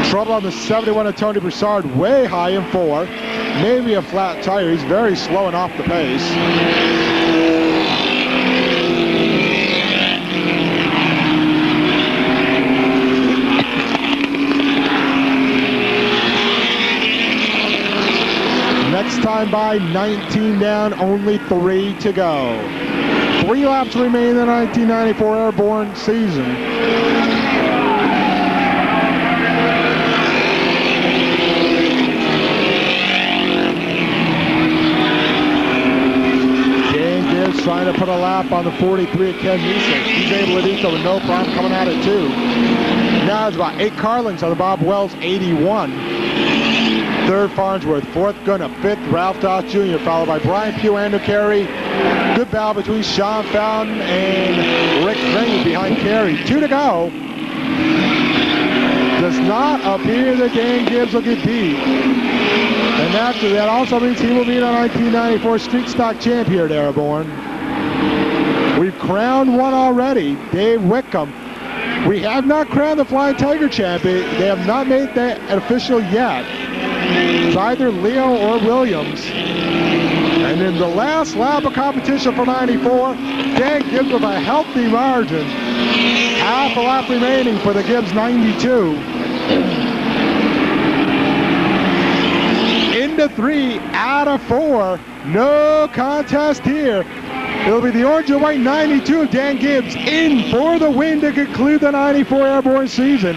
Trouble on the 71 of Tony Broussard, way high in 4. Maybe a flat tire. He's very slow and off the pace. Next time by, 19 down, only 3 to go. 3 laps remain in the 1994 Airborne season. Trying to put a lap on the 43 of Ken Neeson. He's able to do so with no problem coming out at 2. Now it's about 8 car lengths on the Bob Wells 81. Third, Farnsworth. Fourth, Gunnup. Fifth, Ralph Dawson Jr., followed by Brian Pugh, Andrew Carey. Good battle between Sean Fountain and Rick Frenier behind Carey. 2 to go. Does not appear that Dan Gibbs will get beat. And after that also means he will be the 1994 Street Stock champ here at Airborne. We've crowned one already, Dave Wickham. We have not crowned the Flying Tiger champion. They have not made that official yet. It's either Leo or Williams. And in the last lap of competition for 94, Dan Gibbs with a healthy margin. Half a lap remaining for the Gibbs 92. Into 3 out of 4. No contest here. It'll be the orange and white 92. Dan Gibbs in for the win to conclude the 94 Airborne season.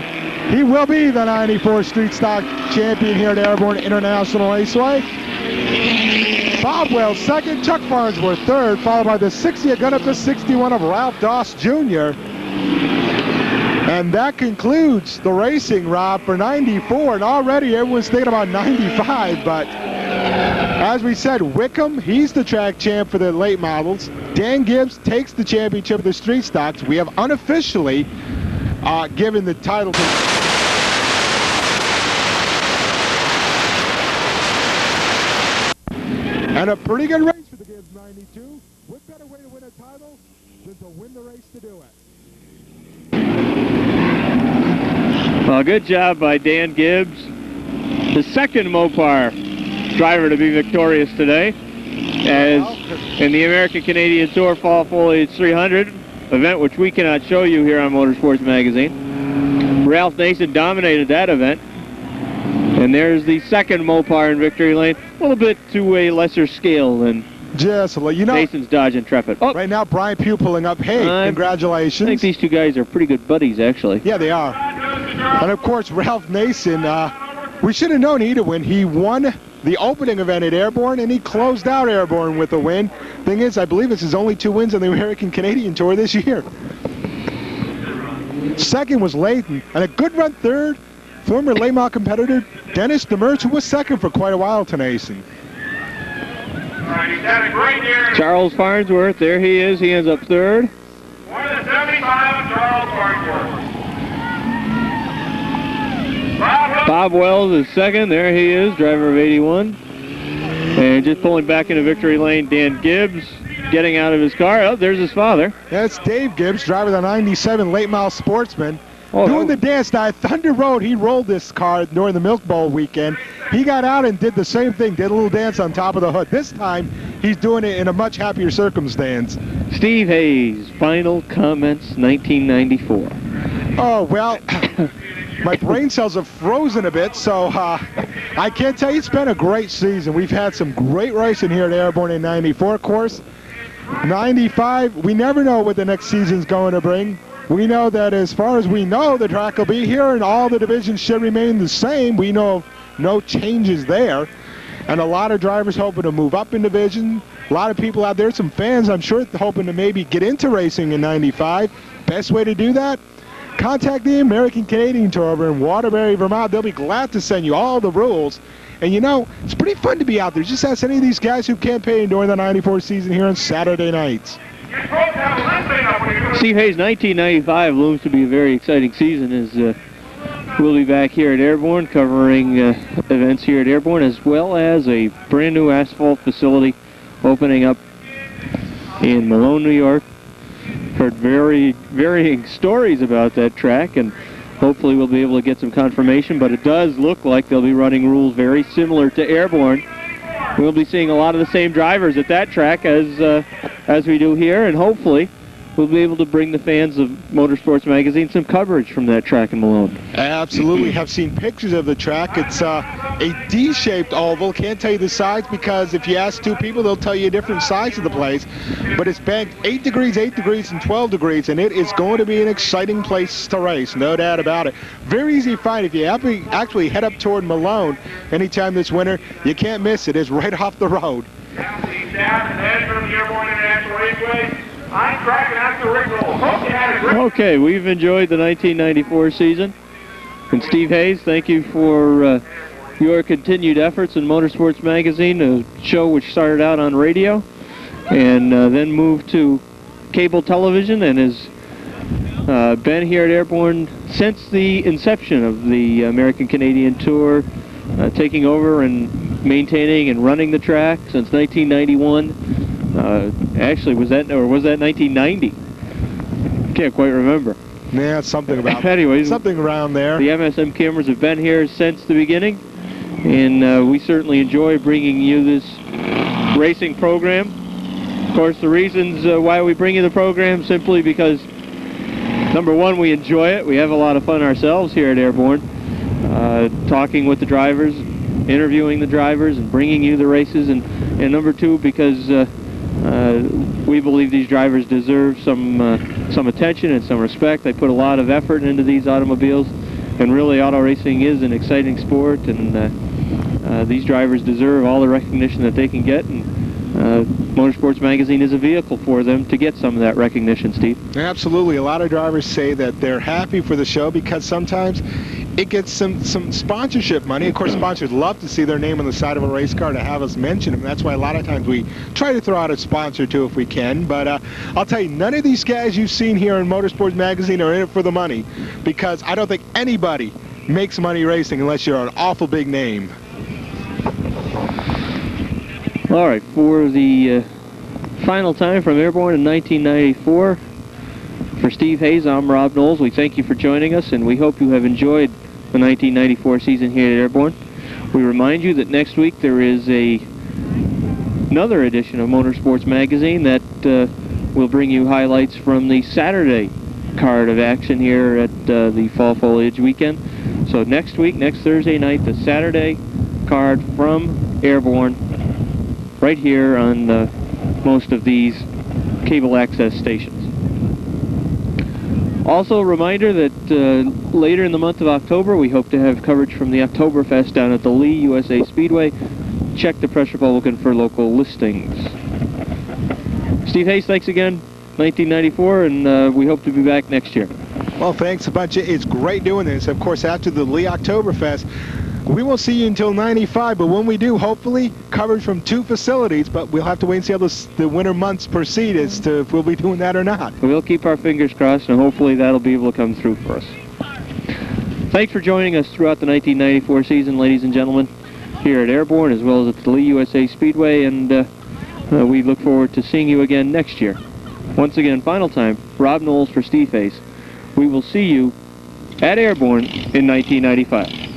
He will be the 94 Street Stock champion here at Airborne International Raceway. Bob Wells second, Chuck Farnsworth third, followed by the 60 gun up to 61 of Ralph Doss Jr. And that concludes the racing, Rob, for 94. And already everyone's thinking about 95, but as we said, Wickham, he's the track champ for the late models. Dan Gibbs takes the championship of the street stocks. We have unofficially given the title to... And a pretty good race for the Gibbs 92. What better way to win a title than to win the race to do it? Well, good job by Dan Gibbs, the second Mopar driver to be victorious today, as in the American Canadian Tour Fall Foliage 300 event, which we cannot show you here on Motorsports Magazine. Ralph Nason dominated that event, and there's the second Mopar in victory lane, a little bit to a lesser scale than Nason's Dodge Intrepid. Oh, right now Brian Pugh pulling up. Hey, congratulations. I think these two guys are pretty good buddies, actually. Yeah, they are. And of course, Ralph Nason, we should have known he'd win. He won the opening event at Airborne, and he closed out Airborne with a win. Thing is, I believe it's his only 2 wins on the American Canadian Tour this year. Second was Layton, and a good run third, former late model competitor Dennis Demerch, who was second for quite a while to Nason. Charles Farnsworth, there he is. He ends up third. More than 75, Charles Farnsworth. Bob Wells is second. There he is, driver of 81. And just pulling back into victory lane, Dan Gibbs getting out of his car. Oh, there's his father. That's Dave Gibbs, driver of the 97 late model Sportsman. Doing the dance. Now, at Thunder Road, he rolled this car during the Milk Bowl weekend. He got out and did the same thing, did a little dance on top of the hood. This time, he's doing it in a much happier circumstance. Steve Hayes, final comments, 1994. Oh, well, my brain cells have frozen a bit, so I can't tell you, it's been a great season. We've had some great racing here at Airborne in 94, of course. 95, we never know what the next season's going to bring. We know that as far as we know, the track will be here and all the divisions should remain the same. We know of no changes there. And a lot of drivers hoping to move up in division. A lot of people out there, some fans, I'm sure, hoping to maybe get into racing in 95. Best way to do that? Contact the American Canadian Tour over in Waterbury, Vermont. They'll be glad to send you all the rules. And you know, it's pretty fun to be out there. Just ask any of these guys who campaigned during the 94 season here on Saturday nights. Steve Hayes, 1995 looms to be a very exciting season, as we'll be back here at Airborne covering events here at Airborne, as well as a brand new asphalt facility opening up in Malone, New York. Heard very varying stories about that track, and hopefully we'll be able to get some confirmation, but it does look like they'll be running rules very similar to Airborne. We'll be seeing a lot of the same drivers at that track as we do here, and hopefully we'll be able to bring the fans of Motorsports Magazine some coverage from that track in Malone. I absolutely have seen pictures of the track. It's a D-shaped oval. Can't tell you the size because if you ask 2 people, they'll tell you a different size of the place. But it's banked 8 degrees, 8 degrees, and 12 degrees, and it is going to be an exciting place to race, no doubt about it. Very easy to find. If you actually head up toward Malone anytime this winter, you can't miss it. It's right off the road. Okay, we've enjoyed the 1994 season. And Steve Hayes, thank you for your continued efforts in Motorsports Magazine, a show which started out on radio and then moved to cable television and has been here at Airborne since the inception of the American Canadian Tour, taking over and maintaining and running the track since 1991. Actually, was that 1990? Can't quite remember. Yeah, something about anyways, something around there. The MSM cameras have been here since the beginning, and we certainly enjoy bringing you this racing program. Of course, the reasons why we bring you the program simply because, number one, we enjoy it. We have a lot of fun ourselves here at Airborne, talking with the drivers, interviewing the drivers, and bringing you the races. And number two, because We believe these drivers deserve some attention and some respect. They put a lot of effort into these automobiles, and really auto racing is an exciting sport, and these drivers deserve all the recognition that they can get, and MotorSports Magazine is a vehicle for them to get some of that recognition, Steve. Absolutely. A lot of drivers say that they're happy for the show because sometimes it gets some sponsorship money. Of course, sponsors love to see their name on the side of a race car to have us mention them. That's why a lot of times we try to throw out a sponsor too if we can. But I'll tell you, none of these guys you've seen here in MotorSports Magazine are in it for the money, because I don't think anybody makes money racing unless you're an awful big name. All right, for the final time from Airborne in 1994, for Steve Hayes, I'm Rob Knowles. We thank you for joining us, and we hope you have enjoyed the 1994 season here at Airborne. We remind you that next week there is another edition of MotorSports Magazine that will bring you highlights from the Saturday card of action here at the Fall Foliage Weekend. So next week, next Thursday night, the Saturday card from Airborne, right here on most of these cable access stations. Also, a reminder that later in the month of October, we hope to have coverage from the Oktoberfest down at the Lee USA Speedway. Check the Press Republican for local listings. Steve Hayes, thanks again, 1994, and we hope to be back next year. Well, thanks a bunch. It's great doing this. Of course, after the Lee Oktoberfest, we won't see you until 95, but when we do, hopefully, coverage from 2 facilities, but we'll have to wait and see how the winter months proceed as to if we'll be doing that or not. We'll keep our fingers crossed, and hopefully that'll be able to come through for us. Thanks for joining us throughout the 1994 season, ladies and gentlemen, here at Airborne, as well as at the Lee USA Speedway, and we look forward to seeing you again next year. Once again, final time, Rob Knowles for Steve Hayes. We will see you at Airborne in 1995.